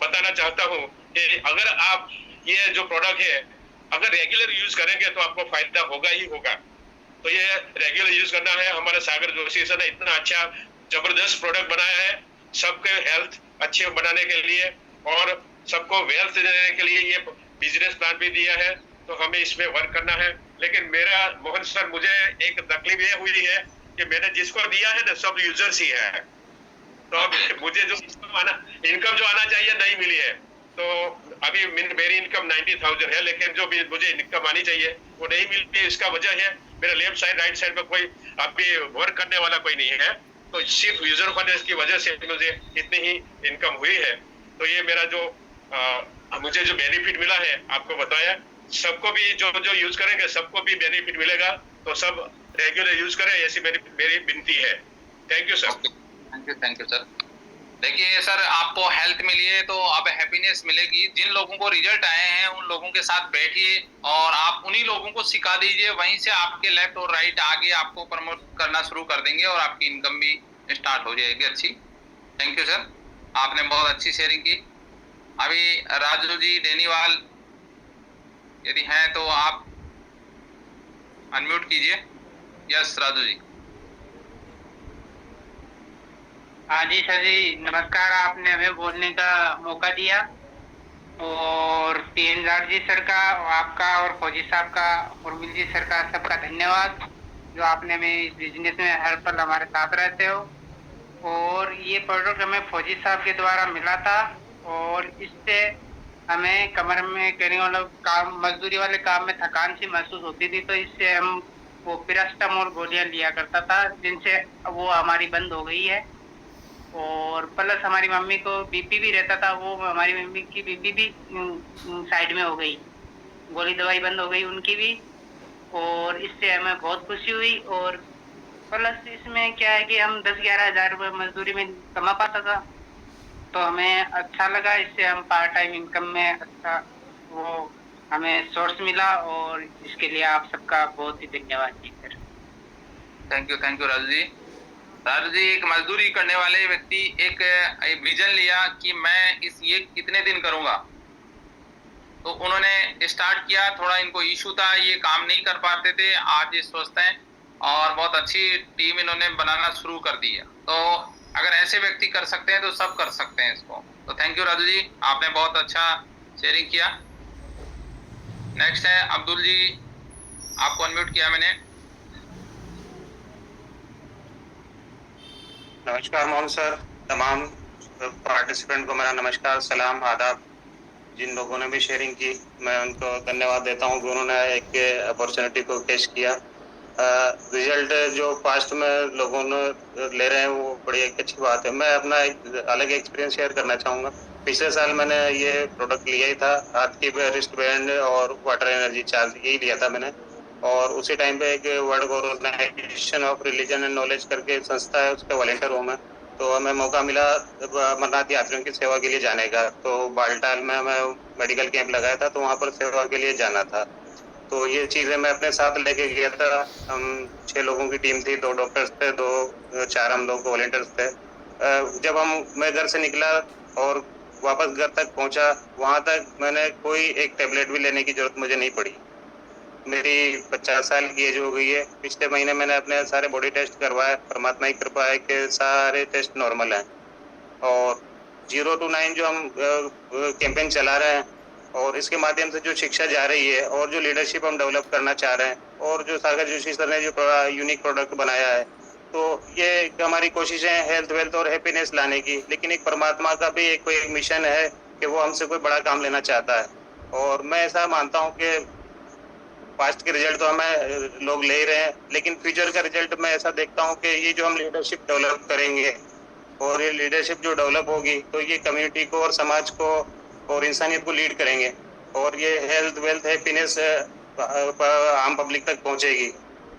बताना चाहता हूँ कि अगर आप ये जो प्रोडक्ट है अगर रेगुलर यूज करेंगे तो आपको फायदा होगा ही होगा। तो ये रेगुलर यूज करना है। हमारे सागर जोशी सर ने इतना अच्छा जबरदस्त प्रोडक्ट बनाया है सबके हेल्थ अच्छे बनाने के लिए और सबको वेल्थ देने के लिए। ये बिजनेस प्लान भी दिया है तो हमें इसमें वर्क करना है। लेकिन मेरा मोहन सर मुझे एक तकलीफ ये हुई है कि मैंने जिसको दिया है ना सब यूजर्स ही है। तो अब मुझे जो इनकम जो आना चाहिए नहीं मिली है। तो अभी मेरी इनकम 90,000 है, लेकिन जो भी मुझे इनकम आनी चाहिए वो नहीं मिलती। इसका वजह है मेरा लेफ्ट साइड राइट साइड में कोई अभी वर्क करने वाला कोई नहीं है। तो सिर्फ यूजर फाइनेंस की वजह से मुझे इतनी ही इनकम हुई है। तो ये मेरा जो मुझे जो बेनिफिट मिला है आपको बताया। सबको भी जो यूज करेंगे सबको भी बेनिफिट मिलेगा। तो सब रेगुलर यूज करें ऐसी मेरी विनती है। Thank you sir. Thank you sir. देखिए सर, आपको हेल्थ मिली है तो अब हैप्पीनेस मिलेगी। जिन लोगों को रिजल्ट आए हैं उन लोगों के साथ बैठिए और आप उन्हीं लोगों को सिखा दीजिए। वहीं से आपके लेफ्ट और राइट आगे आपको प्रमोट करना शुरू कर देंगे और आपकी इनकम भी स्टार्ट हो जाएगी अच्छी। थैंक यू सर, आपने बहुत अच्छी शेयरिंग की। अभी राजू जी डेनीवाल यदि हैं तो आप अनम्यूट कीजिए। यस राजू जी। हाँ जी सर जी, नमस्कार। आपने हमें बोलने का मौका दिया और पीएन राज जी सर का, आपका और फौजी साहब का, उर्मिल जी सर का, सबका धन्यवाद जो आपने हमें इस बिजनेस में हर पल हमारे साथ रहते हो। और ये प्रोडक्ट हमें फौजी साहब के द्वारा मिला था और इससे हमें कमर में करने वाला काम, मजदूरी वाले काम में थकान सी महसूस होती थी। तो इससे हम वो पैरास्टामोल गोलियां लिया करता था जिनसे वो हमारी बंद हो गई है। और प्लस हमारी मम्मी को बीपी भी रहता था, वो हमारी मम्मी की बीपी भी साइड में हो गई, गोली दवाई बंद हो गई उनकी भी। और इससे हमें बहुत खुशी हुई। और प्लस इसमें क्या है कि हम 10-11 हज़ार रुपये मजदूरी में कमा पाता था, तो हमें अच्छा लगा। इससे हम पार्ट टाइम इनकम में अच्छा वो हमें सोर्स मिला, और इसके लिए आप सबका बहुत ही धन्यवाद जी sir. Thank you Raju ji. Raju ji, एक मजदूरी करने वाले व्यक्ति एक विजन लिया कि मैं ये कितने दिन करूंगा, तो उन्होंने स्टार्ट किया। थोड़ा इनको इशू था, ये काम नहीं कर पाते थे, आज ये स्वस्थ हैं और बहुत अच्छी टीम इन्होंने बनाना शुरू कर दी है। तो अगर ऐसे व्यक्ति कर सकते हैं तो सब कर सकते हैं इसको। तो थैंक यू राजू जी, आपने बहुत अच्छा शेयरिंग किया। नेक्स्ट है अब्दुल जी, आपको अनम्यूट किया मैंने। नमस्कार मोहन सर, तमाम पार्टिसिपेंट को मेरा नमस्कार, सलाम, आदाब। जिन लोगों ने भी शेयरिंग की मैं उनको धन्यवाद देता हूँ कि उन्होंने एक अपॉर्चुनिटी को कैच किया। रिजल्ट जो पास्ट में लोगों ने ले रहे हैं वो बड़ी एक अच्छी बात है। मैं अपना एक अलग एक्सपीरियंस शेयर करना चाहूँगा। पिछले साल मैंने ये प्रोडक्ट लिया ही था, हाथ की रिस्ट बैंड और वाटर एनर्जी चार्ज, यही लिया था मैंने। और उसी टाइम पे एक world organisation of religion and knowledge करके संस्था है, उसका वॉलंटियर हूँ मैं। तो हमें मौका मिला अमरनाथ यात्रियों की सेवा के लिए जाने का। तो बालटाल में मैं मेडिकल कैंप लगाया था, तो वहाँ पर सेवा के लिए जाना था। तो ये चीज़ें मैं अपने साथ लेके गया था। हम 6 लोगों की टीम थी, 2 डॉक्टर्स थे, 4 हम लोग वॉलंटियर्स थे। जब मैं घर से निकला और वापस घर तक पहुंचा, वहाँ तक मैंने कोई एक टेबलेट भी लेने की जरूरत मुझे नहीं पड़ी। मेरी 50 साल की एज हो गई है। पिछले महीने मैंने अपने सारे बॉडी टेस्ट करवाए, परमात्मा की कृपा है कि सारे टेस्ट नॉर्मल हैं। और 0 to 9 जो हम कैंपेन चला रहे हैं और इसके माध्यम से जो शिक्षा जा रही है और जो लीडरशिप हम डेवलप करना चाह रहे हैं और जो सागर जोशी सर ने जो यूनिक प्रोडक्ट बनाया है, तो ये हमारी कोशिश है हेल्थ वेल्थ और हैप्पीनेस लाने की। लेकिन एक परमात्मा का भी एक कोई मिशन है कि वो हमसे कोई बड़ा काम लेना चाहता है। और मैं ऐसा मानता हूँ कि पास्ट के रिजल्ट तो हमें लोग ले रहे हैं, लेकिन फ्यूचर का रिजल्ट मैं ऐसा देखता हूँ कि ये जो हम लीडरशिप डेवलप करेंगे और ये लीडरशिप जो डेवलप होगी तो ये कम्युनिटी को और समाज को और इंसानियत को लीड करेंगे। और ये हेल्थ वेल्थ हैप्पीनेस आम पब्लिक तक पहुंचेगी।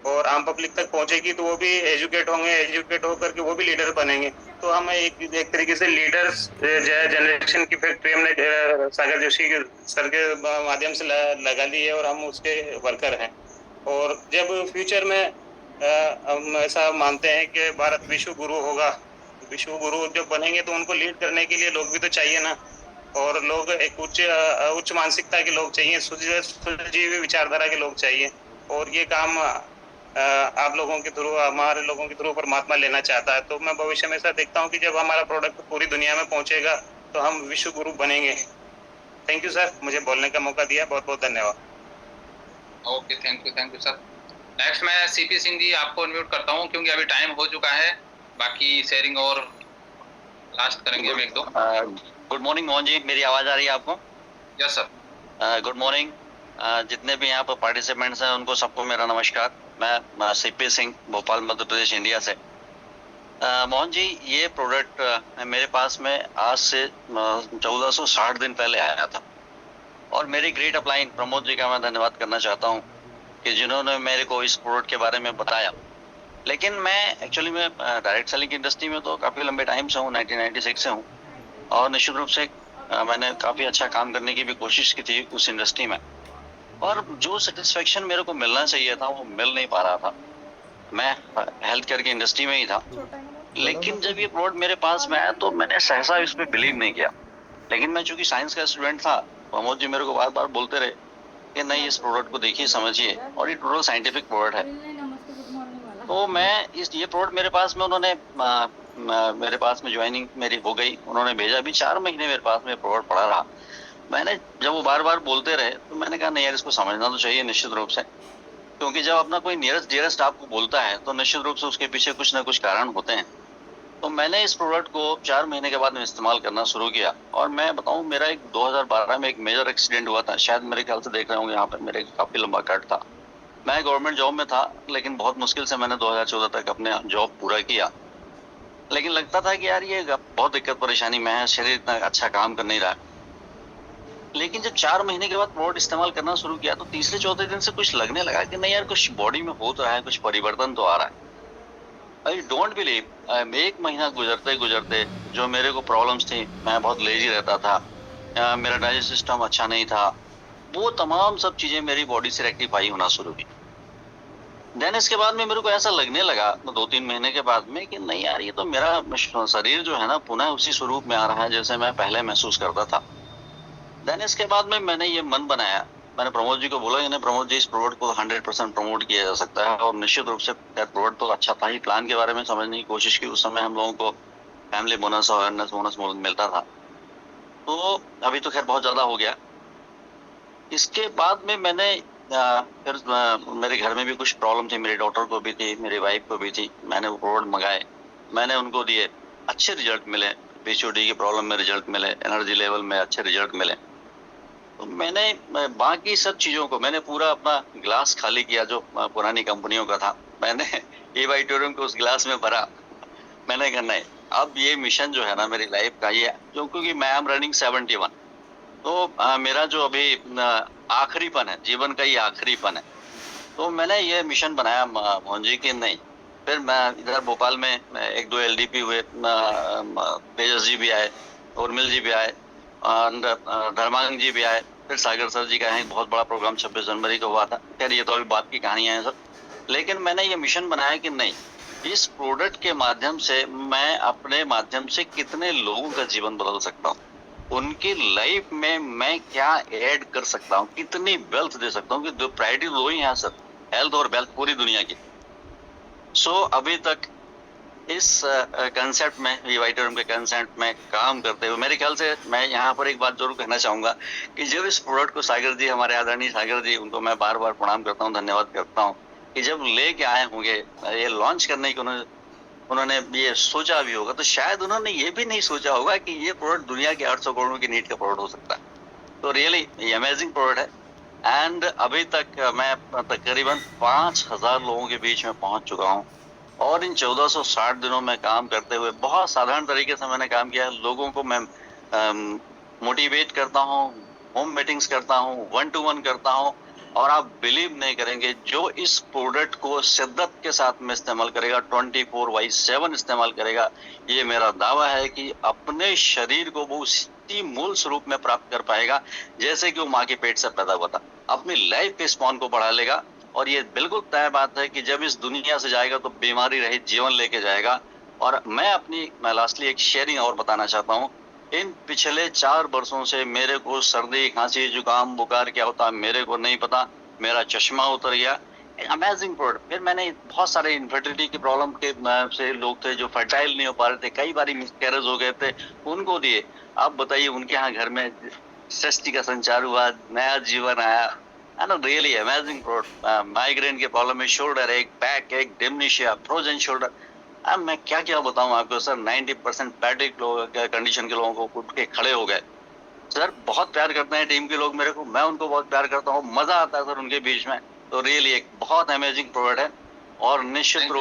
और आम पब्लिक तक पहुंचेगी तो वो भी एजुकेट होंगे, एजुकेट होकर के वो भी लीडर बनेंगे। तो हम एक तरीके से लीडर्स जनरेशन की फैक्ट्री हमने सागर जोशी सर के माध्यम से लगा ली है और हम उसके वर्कर हैं। और जब फ्यूचर में हम ऐसा मानते हैं कि भारत विश्व गुरु होगा, विश्व गुरु जब बनेंगे तो उनको लीड करने के लिए लोग भी तो चाहिए ना। और लोग एक उच्च मानसिकता के लोग चाहिए, सुलझी विचारधारा के लोग चाहिए। और ये काम आप लोगों के थ्रू, हमारे लोगों के थ्रू परमात्मा लेना चाहता है। तो मैं भविष्य में ऐसा देखता हूँ कि जब हमारा प्रोडक्ट पूरी दुनिया में पहुंचेगा तो हम विश्व गुरु बनेंगे। थैंक यू सर, मुझे बोलने का मौका दिया, बहुत बहुत धन्यवाद। Okay, thank you sir. Next मैं सीपी सिंह जी आपको अनम्यूट करता हूँ क्योंकि अभी टाइम हो चुका है। बाकी शेयरिंग और लास्ट करेंगे हम 1-2। गुड मॉर्निंग मोहन जी, मेरी आवाज आ रही है आपको? Yes sir. Good morning. जितने भी यहाँ पर पार्टिसिपेंट्स हैं उनको सबको मेरा नमस्कार। मैं सीपी सिंह, भोपाल मध्य प्रदेश इंडिया से। मोहन जी, ये प्रोडक्ट मेरे पास में आज से 1460 दिन पहले आया था। और मेरी ग्रेट अपलाइन प्रमोद जी का मैं धन्यवाद करना चाहता हूँ कि जिन्होंने मेरे को इस प्रोडक्ट के बारे में बताया। लेकिन मैं एक्चुअली में डायरेक्ट सेलिंग इंडस्ट्री में तो काफ़ी लंबे टाइम से हूँ, 1996 से हूँ। और निश्चित रूप से मैंने काफ़ी अच्छा काम करने की भी कोशिश की थी उस इंडस्ट्री में। और जो सेटिस्फेक्शन मेरे को मिलना चाहिए था वो मिल नहीं पा रहा था। मैं हेल्थ केयर की इंडस्ट्री में ही था, लेकिन जब ये प्रोडक्ट मेरे पास में आया तो मैंने सहसा इस पर बिलीव नहीं किया। लेकिन मैं चूंकि साइंस का स्टूडेंट था, प्रमोद जी मेरे को बार बार बोलते रहे कि नहीं, इस प्रोडक्ट को देखिए, समझिए, और ये टोटल साइंटिफिक प्रोडक्ट है। तो मैं ये प्रोडक्ट मेरे पास में उन्होंने मेरे पास में ज्वाइनिंग मेरी हो गई, उन्होंने भेजा भी 4 महीने मेरे पास में प्रोडक्ट पड़ा रहा। मैंने जब वो बार बार बोलते रहे तो मैंने कहा नहीं यार, इसको समझना तो चाहिए निश्चित रूप से, क्योंकि जब अपना कोई नियरेस्ट डियरेस्ट आपको बोलता है तो निश्चित रूप से उसके पीछे कुछ ना कुछ कारण होते हैं। तो मैंने इस प्रोडक्ट को 4 महीने के बाद में इस्तेमाल करना शुरू किया। और मैं बताऊं, मेरा एक 2012 में एक मेजर एक्सीडेंट हुआ था, शायद मेरे ख्याल से देख रहे होंगे यहाँ पर मेरे काफ़ी लंबा कट था। मैं गवर्नमेंट जॉब में था, लेकिन बहुत मुश्किल से मैंने 2014 तक अपने जॉब पूरा किया। लेकिन लगता था कि यार ये बहुत दिक्कत परेशानी में है, शरीर इतना अच्छा काम कर नहीं रहा। लेकिन जब 4 महीने के बाद प्रोडक्ट इस्तेमाल करना शुरू किया तो तीसरे चौथे दिन से कुछ लगने लगा कि नहीं यार, कुछ बॉडी में हो तो रहा है, कुछ परिवर्तन तो आ रहा है। आई डोंट बिलीव, एक महीना गुजरते गुजरते जो मेरे को प्रॉब्लम्स थी, मैं बहुत लेजी रहता था, मेरा डाइजेस्ट सिस्टम अच्छा नहीं था, वो तमाम सब चीजें मेरी बॉडी से रेक्टिफाई होना शुरू हुई। देन इसके बाद में मेरे को ऐसा लगने लगा 2-3 महीने के बाद में कि नहीं यार, ये तो मेरा शरीर जो है ना पुनः उसी स्वरूप में आ रहा है जैसे मैं पहले महसूस करता था। देन इसके बाद में मैंने ये मन बनाया, मैंने प्रमोद जी को बोला कि नहीं प्रमोद जी, इस प्रोडक्ट को 100% प्रमोट किया जा सकता है। और निश्चित रूप से प्रोडक्ट तो अच्छा था ही, प्लान के बारे में समझने की कोशिश की। उस समय हम लोगों को फैमिली बोनस, अवेयरनेस बोनस मिलता था, तो अभी तो खैर बहुत ज्यादा हो गया। इसके बाद में मैंने फिर मेरे घर में भी कुछ प्रॉब्लम थी, मेरी डॉटर को भी थी, मेरी वाइफ को भी थी। मैंने वो प्रोडक्ट मंगाए, मैंने उनको दिए, अच्छे रिजल्ट मिले। पीसीओडी की प्रॉब्लम में रिजल्ट मिले, एनर्जी लेवल में अच्छे रिजल्ट मिले। तो मैंने बाकी सब चीजों को मैंने पूरा अपना ग्लास खाली किया जो पुरानी कंपनियों का था। मैंने ए वाइटोरियम को उस ग्लास में भरा। मैंने कहा नहीं, अब ये मिशन जो है ना मेरी लाइफ का, ये क्योंकि मैं एम रनिंग 71, तो मेरा जो अभी आखिरीपन है, जीवन का ये आखिरीपन है, तो मैंने ये मिशन बनाया मोहन जी की नहीं। फिर मैं इधर भोपाल में 1-2 एलडीपी हुए, तेजस जी भी आए, उर्मिल जी भी आए, धर्मांग जी भी आए, फिर सागर सर जी का यहाँ बहुत बड़ा प्रोग्राम 26 जनवरी को हुआ था। खैर ये तो अभी बात की कहानियां हैं सब, लेकिन मैंने ये मिशन बनाया कि नहीं, इस प्रोडक्ट के माध्यम से मैं अपने माध्यम से कितने लोगों का जीवन बदल सकता हूँ, उनकी लाइफ में मैं क्या ऐड कर सकता हूँ, कितनी वेल्थ दे सकता हूँ। कि दो प्रायोरिटी दो ही हैं सर, हेल्थ और वेल्थ पूरी दुनिया की। सो अभी तक इस कंसेप्ट में, ये वाइटोरियम के कंसेप्ट में काम करते हुए, मेरे ख्याल से मैं यहाँ पर एक बात जरूर कहना चाहूंगा कि जब इस प्रोडक्ट को सागर जी, हमारे आदरणीय सागर जी, उनको मैं बार बार प्रणाम करता हूँ, धन्यवाद करता हूँ कि जब लेके आए होंगे ये लॉन्च करने की, उन्होंने ये सोचा भी होगा, तो शायद उन्होंने ये भी नहीं सोचा होगा कि ये प्रोडक्ट दुनिया के 800 करोड़ की नीड का प्रोडक्ट हो सकता है। तो रियली ये अमेजिंग प्रोडक्ट है। एंड अभी तक मैं तकरीबन 5000 लोगों के बीच में पहुंच चुका हूं, और इन 1460 दिनों में काम करते हुए बहुत साधारण तरीके से मैंने काम किया है। लोगों को मैं मोटिवेट करता हूं, होम मीटिंग्स करता हूं, 1-to-1 करता हूं, और आप बिलीव नहीं करेंगे, जो इस प्रोडक्ट को शिद्दत के साथ में इस्तेमाल करेगा, 24/7 इस्तेमाल करेगा, ये मेरा दावा है कि अपने शरीर को वो उसी मूल स्वरूप में प्राप्त कर पाएगा जैसे कि वो माँ के पेट से पैदा हुआ था। अपनी लाइफ के स्पॉन को बढ़ा लेगा, और ये बिल्कुल तय बात है कि जब इस दुनिया से जाएगा तो बीमारी रहित जीवन लेके जाएगा। और मैं लास्टली एक शेयरिंग और बताना चाहता हूँ। इन पिछले 4 वर्षों से मेरे को सर्दी, खांसी, जुकाम, बुखार क्या होता है मेरे को नहीं पता, मेरा चश्मा उतर गया। Amazing product. फिर मैंने बहुत सारे इन्फर्टिलिटी की प्रॉब्लम के से लोग थे जो फर्टाइल नहीं हो पा रहे थे, कई बार मिसकैरेज हो गए थे, उनको दिए। आप बताइए, उनके यहाँ घर में सृष्टि का संचार हुआ, नया जीवन आया। है ना, रियली अमेजिंग प्रोडक्ट। माइग्रेन के प्रॉब्लम में शोल्डर एक, बैक एक, डिमनिशिया, फ्रोजन शोल्डर, अब मैं क्या क्या बताऊं आपको सर। 90% पैडिक कंडीशन के लोगों को उठ के खड़े हो गए। सर बहुत प्यार करते हैं टीम के लोग मेरे को, मैं उनको बहुत प्यार करता हूँ, मजा आता है सर उनके बीच में। तो रियली एक बहुत अमेजिंग प्रोडक्ट है, और निश्चित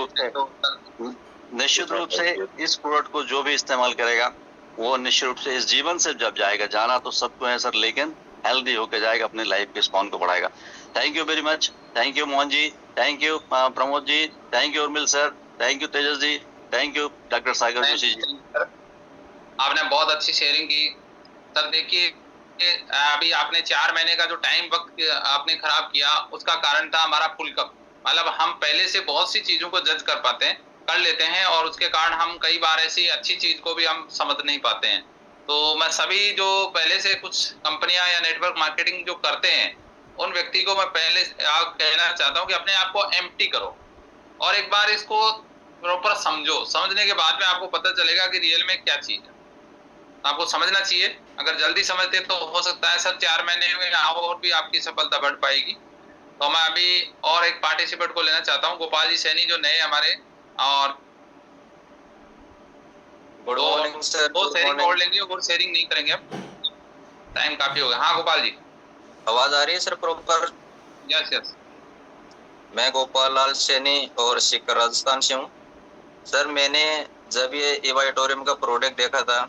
रूप से इस प्रोडक्ट को जो भी इस्तेमाल करेगा वो निश्चित रूप से इस जीवन से जब जाएगा, जाना तो सबको है सर, लेकिन हेल्दी होकर जाएगा, अपनी लाइफ के स्पॉन को बढ़ाएगा। Thank you very much. Thank you Mohan ji, thank you Pramod ji, thank you Urmil sir, thank you Tejas ji, thank you doctor Sagar Joshi ji. आपने बहुत अच्छी शेयरिंग की सर। देखिए, अभी आपने 4 महीने का जो टाइम वक्त आपने खराब किया, उसका कारण था हमारा फुल कप। मतलब हम पहले से बहुत सी चीजों को जज कर लेते हैं, और उसके कारण हम कई बार ऐसी अच्छी चीज को भी हम समझ नहीं पाते हैं। तो मैं सभी जो पहले से कुछ कंपनियां या नेटवर्क मार्केटिंग जो करते हैं, उन व्यक्ति को मैं पहले कहना चाहता हूँ कि अपने आप को एम्प्टी करो, और एक बार इसको प्रॉपर समझो। समझने के बाद में आपको पता चलेगा कि रियल में क्या चीज है। आपको समझना चाहिए। अगर जल्दी समझते तो हो सकता है सर 4 महीने में और भी आपकी सफलता बढ़ पाएगी। तो मैं अभी और एक पार्टिसिपेंट को लेना चाहता हूँ, गोपाल जी सैनी, जो नए हमारे, और गुड मॉर्निंग सर। दो शेयरिंग और लेंगे, वो शेयरिंग नहीं करेंगे, अब टाइम काफी हो गया। हाँ गोपाल जी, आवाज आ रही है सर प्रॉपर? Yes yes. मैं गोपाल लाल सैनी और सीकर राजस्थान से हूँ सर। मैंने जब ये इवाइटोरियम का प्रोडक्ट देखा था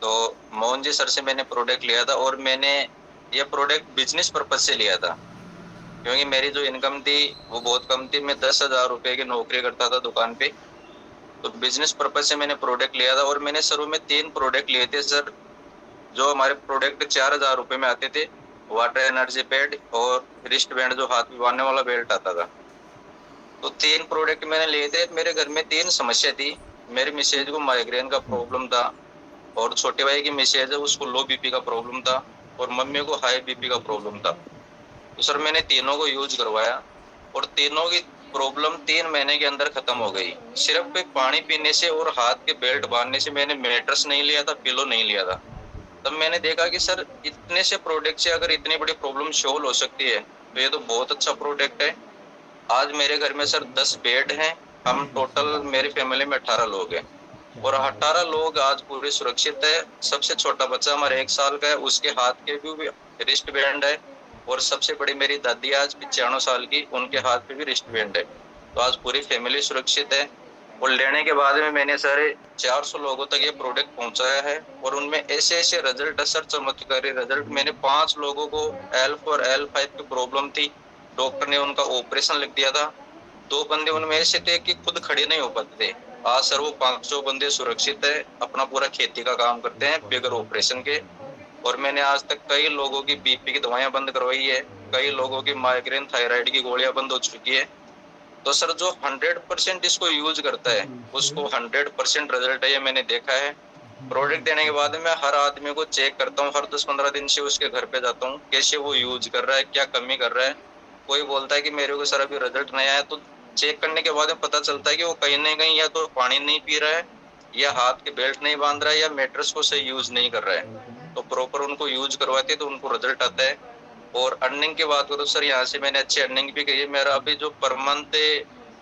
तो मोहन जी सर से मैंने प्रोडक्ट लिया था, और मैंने ये प्रोडक्ट बिजनेस पर्पज से लिया था, क्योंकि मेरी जो इनकम थी वो बहुत कम थी। मैं 10,000 रुपए की नौकरी करता था दुकान पे, तो बिजनेस पर्पज से मैंने प्रोडक्ट लिया था और मैंने शुरू में 3 प्रोडक्ट लिए थे सर। जो हमारे प्रोडक्ट 4000 रुपये में आते थे, वाटर एनर्जी पैड और रिस्ट बैंड जो हाथ में बांधने वाला बेल्ट आता था। तो 3 प्रोडक्ट मैंने लिए थे। मेरे घर में 3 समस्या थी। मेरी मिसेज को माइग्रेन का प्रॉब्लम था और छोटे भाई की मिसेज है उसको लो बीपी का प्रॉब्लम था और मम्मी को हाई बीपी का प्रॉब्लम था। तो सर मैंने तीनों को यूज करवाया और तीनों की प्रॉब्लम 3 महीने के अंदर खत्म हो गई। सिर्फ पानी पीने से और हाथ के बेल्ट बांधने से। मैंने मैट्रेस नहीं लिया था, पिलो नहीं लिया था। तब मैंने देखा कि सर इतने से प्रोडक्ट से अगर इतनी बड़ी प्रॉब्लम सॉल्व हो सकती है तो ये तो बहुत अच्छा प्रोडक्ट है। आज मेरे घर में सर 10 बेड हैं। हम टोटल मेरी फैमिली में 18 लोग हैं और 18 लोग आज पूरे सुरक्षित है। सबसे छोटा बच्चा हमारे 1 साल का है, उसके हाथ के भी रिस्ट बैंड है और सबसे बड़ी मेरी दादी आज 95 साल की, उनके हाथ पे भी रिस्ट बैंड है। तो आज पूरी फैमिली सुरक्षित है। और लेने के बाद में मैंने सारे 400 लोगों तक ये प्रोडक्ट पहुंचाया है और उनमें ऐसे ऐसे रिजल्ट है सर, चमत्कारी रिजल्ट। मैंने 5 लोगों को L4 L5 की प्रॉब्लम थी, डॉक्टर ने उनका ऑपरेशन लिख दिया था। 2 बंदे उनमें ऐसे थे कि खुद खड़े नहीं हो पाते थे। आज सर वो 500 बंदे सुरक्षित है, अपना पूरा खेती का काम करते हैं बगैर ऑपरेशन के। और मैंने आज तक कई लोगों की बीपी की दवाइयां बंद करवाई है, कई लोगों की माइग्रेन थायराइड की गोलियां बंद हो चुकी है। तो सर जो 100% इसको यूज करता है उसको 100% रिजल्ट है, ये मैंने देखा है। प्रोडक्ट देने के बाद मैं हर आदमी को चेक करता हूँ, हर 10-15 दिन से उसके घर पे जाता हूँ, कैसे वो यूज कर रहा है, क्या कमी कर रहा है। कोई बोलता है कि मेरे को सर अभी रिजल्ट नहीं आया, तो चेक करने के बाद में पता चलता है कि वो कहीं ना कहीं या तो पानी नहीं पी रहा है, या हाथ के बेल्ट नहीं बांध रहा है, या मैट्रेस को सही यूज नहीं कर रहा है। तो प्रॉपर उनको यूज करवाते तो उनको रिजल्ट आता है। और अर्निंग की बात करूँ सर, यहाँ से मैंने अच्छी अर्निंग भी की है। मेरा अभी जो पर मंथ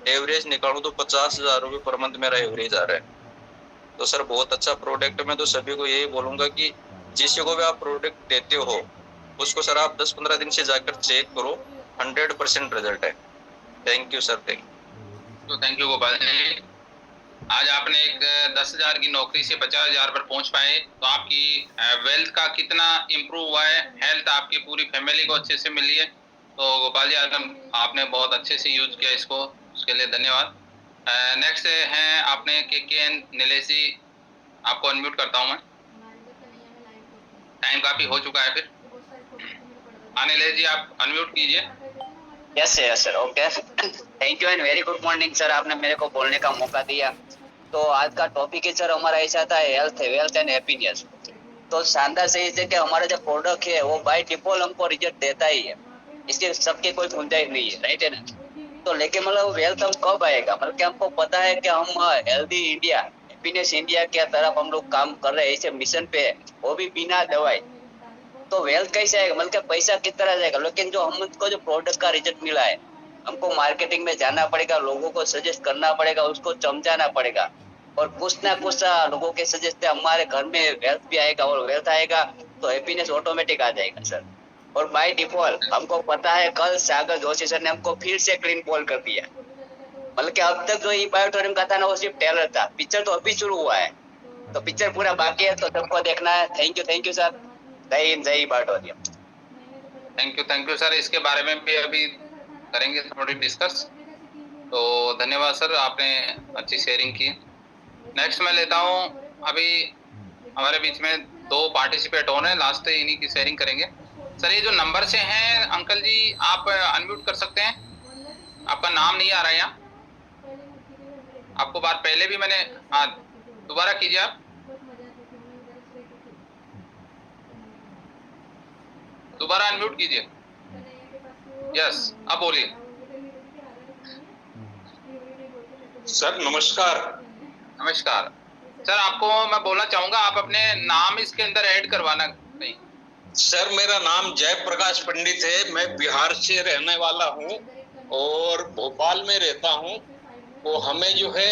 एवरेज निकालूं तो 50,000 रुपये पर मंथ मेरा एवरेज आ रहा है। तो सर बहुत अच्छा प्रोडक्ट है। मैं तो सभी को यही बोलूंगा कि जिसे को भी आप प्रोडक्ट देते हो उसको सर आप 10-15 दिन से जाकर चेक करो, 100% रिजल्ट है। Thank you sir, thank you Gopal ji. आज आपने एक 10,000 की नौकरी से 50,000 पर पहुंच पाए, तो आपकी वेल्थ का कितना इम्प्रूव हुआ है, हेल्थ आपकी पूरी फैमिली को अच्छे से मिली है। तो गोपाल जी आज आपने बहुत अच्छे से यूज किया इसको, उसके लिए धन्यवाद। नेक्स्ट हैं आपने के नीलेश जी, आपको अनम्यूट करता हूं मैं, टाइम काफी हो चुका है। फिर नीलेश जी आप अनम्यूट कीजिए। Yes sir, okay, thank you and very good morning sir, आपने मेरे को बोलने का मौका दिया। तो आज का टॉपिक है सर हमारा ऐसा था हेल्थ वेल्थ एंड हैप्पीनेस। तो शानदार से है कि हमारा जो प्रोडक्ट है वो बाय डिफॉल्ट हमको रिजल्ट देता ही है, इसके सबके कोई गुंजाइश नहीं है, राइट है ना। तो लेकिन मतलब वेल्थ हम कब आएगा, मतलब कि हमको पता है कि हम हेल्दी इंडिया हैप्पीनेस इंडिया के तरफ हम लोग काम कर रहे हैं, ऐसे मिशन पे है, वो भी बिना दवाई। तो वेल्थ कैसे आएगा, मतलब पैसा किस तरह जाएगा। लेकिन जो हमको जो प्रोडक्ट का रिजल्ट मिला है, हमको मार्केटिंग में जाना पड़ेगा, लोगों को सजेस्ट करना पड़ेगा, उसको समझाना पड़ेगा और कुछ ना कुछ लोगों के सजेस्ट से हमारे घर में वेल्थ भी आएगा और वेल्थ आएगा तो हैप्पीनेस ऑटोमेटिक आ जाएगा सर। और बाय डिफॉल्ट हमको पता है कल सागर जोशी सर ने हमको फिर से क्लीन बॉल कर दिया। मतलब कि अब तक जो ई बायोटोरियम का था ना वो सिर्फ ट्रेलर था, पिक्चर तो अभी शुरू हुआ है, तो पिक्चर पूरा बाकी है, तो सबको देखना है। थैंक यू सर, जय हिंद, जय बायोटोरियम। थैंक यू सर, इसके बारे में भी अभी करेंगे थोड़ी डिस्कस। तो धन्यवाद सर, आपने अच्छी शेयरिंग की। नेक्स्ट मैं लेता हूँ, अभी हमारे बीच में 2 पार्टिसिपेट हो रहे हैं, लास्ट इन्हीं की शेयरिंग करेंगे। सर ये जो नंबर से हैं अंकल जी, आप अनम्यूट कर सकते हैं, आपका नाम नहीं आ रहा है यहाँ, आपको बात पहले भी मैंने, हाँ दोबारा कीजिए आप, दोबारा अनम्यूट कीजिए। यस अब बोलिए सर। नमस्कार। नमस्कार सर, आपको मैं बोलना चाहूंगा आप अपने नाम इसके अंदर ऐड करवाना कहीं। सर मेरा नाम जयप्रकाश पंडित है, मैं बिहार से रहने वाला हूँ और भोपाल में रहता हूँ। वो हमें जो है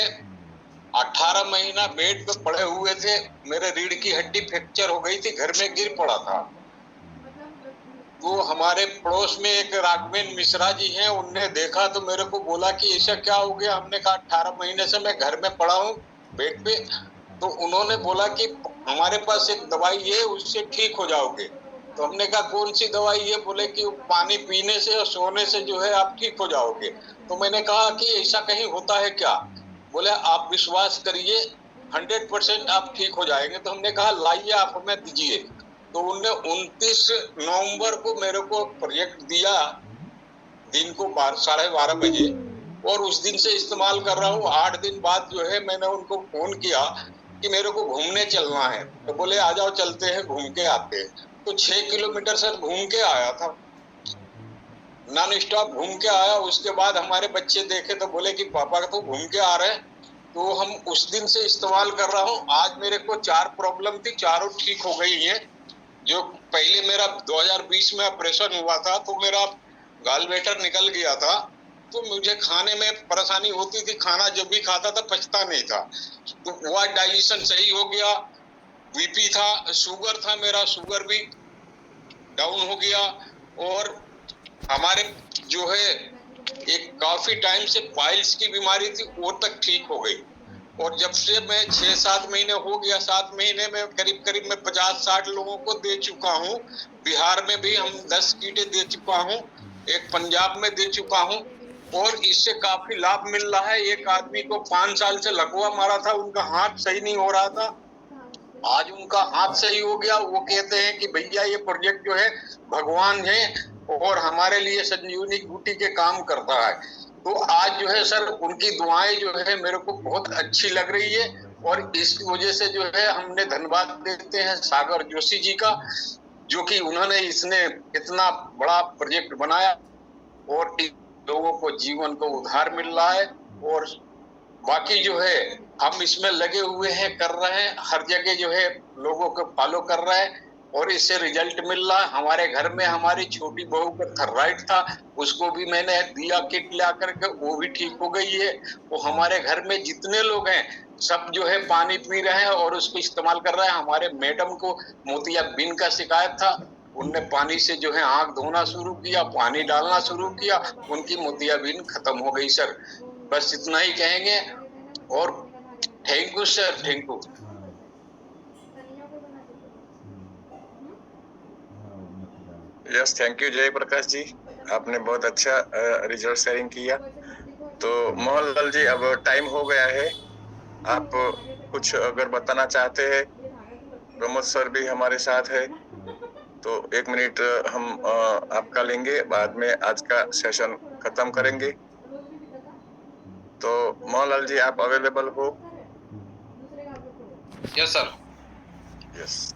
18 महीना बेड पे पड़े हुए थे, मेरे रीढ़ की हड्डी फ्रैक्चर हो गई थी, घर में गिर पड़ा था। वो हमारे पड़ोस में एक राघवेंद्र मिश्रा जी हैं, उनने देखा तो मेरे को बोला कि ऐसा क्या हो गया। हमने कहा 18 महीने से मैं घर में पड़ा हूँ बेड पे। तो उन्होंने बोला कि हमारे पास एक दवाई है, उससे ठीक हो जाओगे। तो हमने कहा कौन सी दवाई है, बोले कि पानी पीने से और सोने से जो है आप ठीक हो जाओगे। तो मैंने कहा कि ऐसा कहीं होता है क्या। बोले आप विश्वास करिए 100% आप ठीक हो जाएंगे। तो हमने कहा लाइए आप हमें दीजिए। तो उनने 29 नवंबर को मेरे को प्रोजेक्ट दिया दिन को 12:30 बजे, और उस दिन से इस्तेमाल कर रहा हूँ। 8 दिन बाद जो है मैंने उनको फोन किया कि मेरे को घूमने चलना है, तो बोले आ जाओ चलते हैं, घूम के आते हैं। तो 6 किलोमीटर सर घूम के आया था, नॉन स्टॉप घूम के आया। उसके बाद हमारे बच्चे देखे तो बोले कि पापा तो घूम के आ रहे हैं। तो हम उस दिन से इस्तेमाल कर रहा हूँ। आज मेरे को 4 प्रॉब्लम थी, चारों ठीक हो गई हैं। जो पहले मेरा 2020 में ऑपरेशन हुआ था तो मेरा गॉलब्लैडर निकल गया था, तो मुझे खाने में परेशानी होती थी, खाना जब भी खाता था पचता नहीं था। तो वो डाइजेशन सही हो गया। बीपी था, शुगर था, मेरा शुगर भी डाउन हो गया। और हमारे जो है एक काफी टाइम से पाइल्स की बीमारी थी, वो तक ठीक हो गई। और जब से मैं 6-7 महीने हो गया, 7 महीने में करीब मैं 50-60 लोगों को दे चुका हूँ। बिहार में भी हम 10 कीटें दे चुका हूँ, एक पंजाब में दे चुका हूँ, और इससे काफी लाभ मिल रहा है। एक आदमी को 5 साल से लकवा मारा था, उनका हाथ सही नहीं हो रहा था, आज उनका हाथ सही हो गया। वो कहते हैं कि भैया ये प्रोजेक्ट जो है भगवान है और हमारे लिए संजीवनी बूटी के काम करता है। तो आज जो है सर उनकी दुआएं जो है मेरे को बहुत अच्छी लग रही है, और इसकी वजह से जो है हमने धन्यवाद देते हैं सागर जोशी जी का, जो कि उन्होंने इसने इतना बड़ा प्रोजेक्ट बनाया और लोगों को जीवन को उद्धार मिल रहा है। और बाकी जो है हम इसमें लगे हुए हैं, कर रहे हैं, हर जगह जो है लोगों को फॉलो कर रहे हैं और इससे रिजल्ट मिल रहा है। हमारे घर में हमारी छोटी बहू का थायराइड था, उसको भी मैंने दिया किट ला करके, वो भी ठीक हो गई है। वो हमारे घर में जितने लोग हैं सब जो है पानी पी रहे हैं और उसको इस्तेमाल कर रहे हैं। हमारे मैडम को मोतियाबिंद का शिकायत था, उनने पानी से जो है आंख धोना शुरू किया, पानी डालना शुरू किया, उनकी मोतियाबिंद खत्म हो गई सर। बस इतना ही कहेंगे और thank you sir, thank you. Yes, thank you जय प्रकाश जी, आपने बहुत अच्छा रिजल्ट शेयरिंग किया। तो मोहनलाल जी अब टाइम हो गया है, आप कुछ अगर बताना चाहते हैं। प्रमोद सर भी हमारे साथ है, तो 1 मिनट हम आपका लेंगे, बाद में आज का सेशन खत्म करेंगे। तो मोहनलाल जी आप अवेलेबल हो? Yes sir. यस।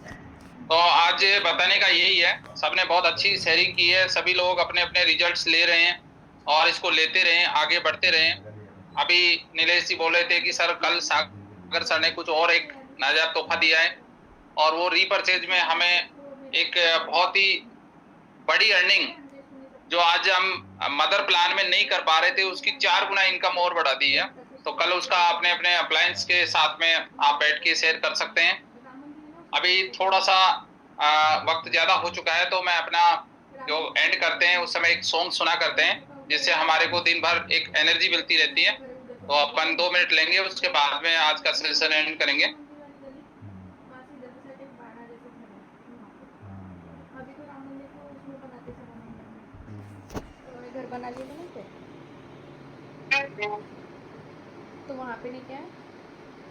तो आज बताने का यही है, सबने बहुत अच्छी शेयरिंग की है, सभी लोग अपने अपने रिजल्ट्स ले रहे हैं और इसको लेते रहें, आगे बढ़ते रहें। अभी नीलेश जी बोल रहे थे कि सर कल सागर सर ने कुछ और एक नायाब तोहफा दिया है, और वो रीपरचेज में हमें एक बहुत ही बड़ी अर्निंग जो आज हम मदर प्लान में नहीं कर पा रहे थे, उसकी 4 गुना इनकम और बढ़ा दी है। तो कल उसका अपने अपने अप्लायंस के साथ में आप बैठ के शेयर कर सकते हैं। अभी थोड़ा सा वक्त ज्यादा हो चुका है, तो मैं अपना जो एंड करते हैं उस समय एक सॉन्ग सुना करते हैं, जिससे हमारे को दिन भर एक एनर्जी मिलती रहती है। तो अपन 2 मिनट लेंगे, उसके बाद में आज का सेशन एंड करेंगे। बना लिए थे तो वहाँ पे नहीं क्या है।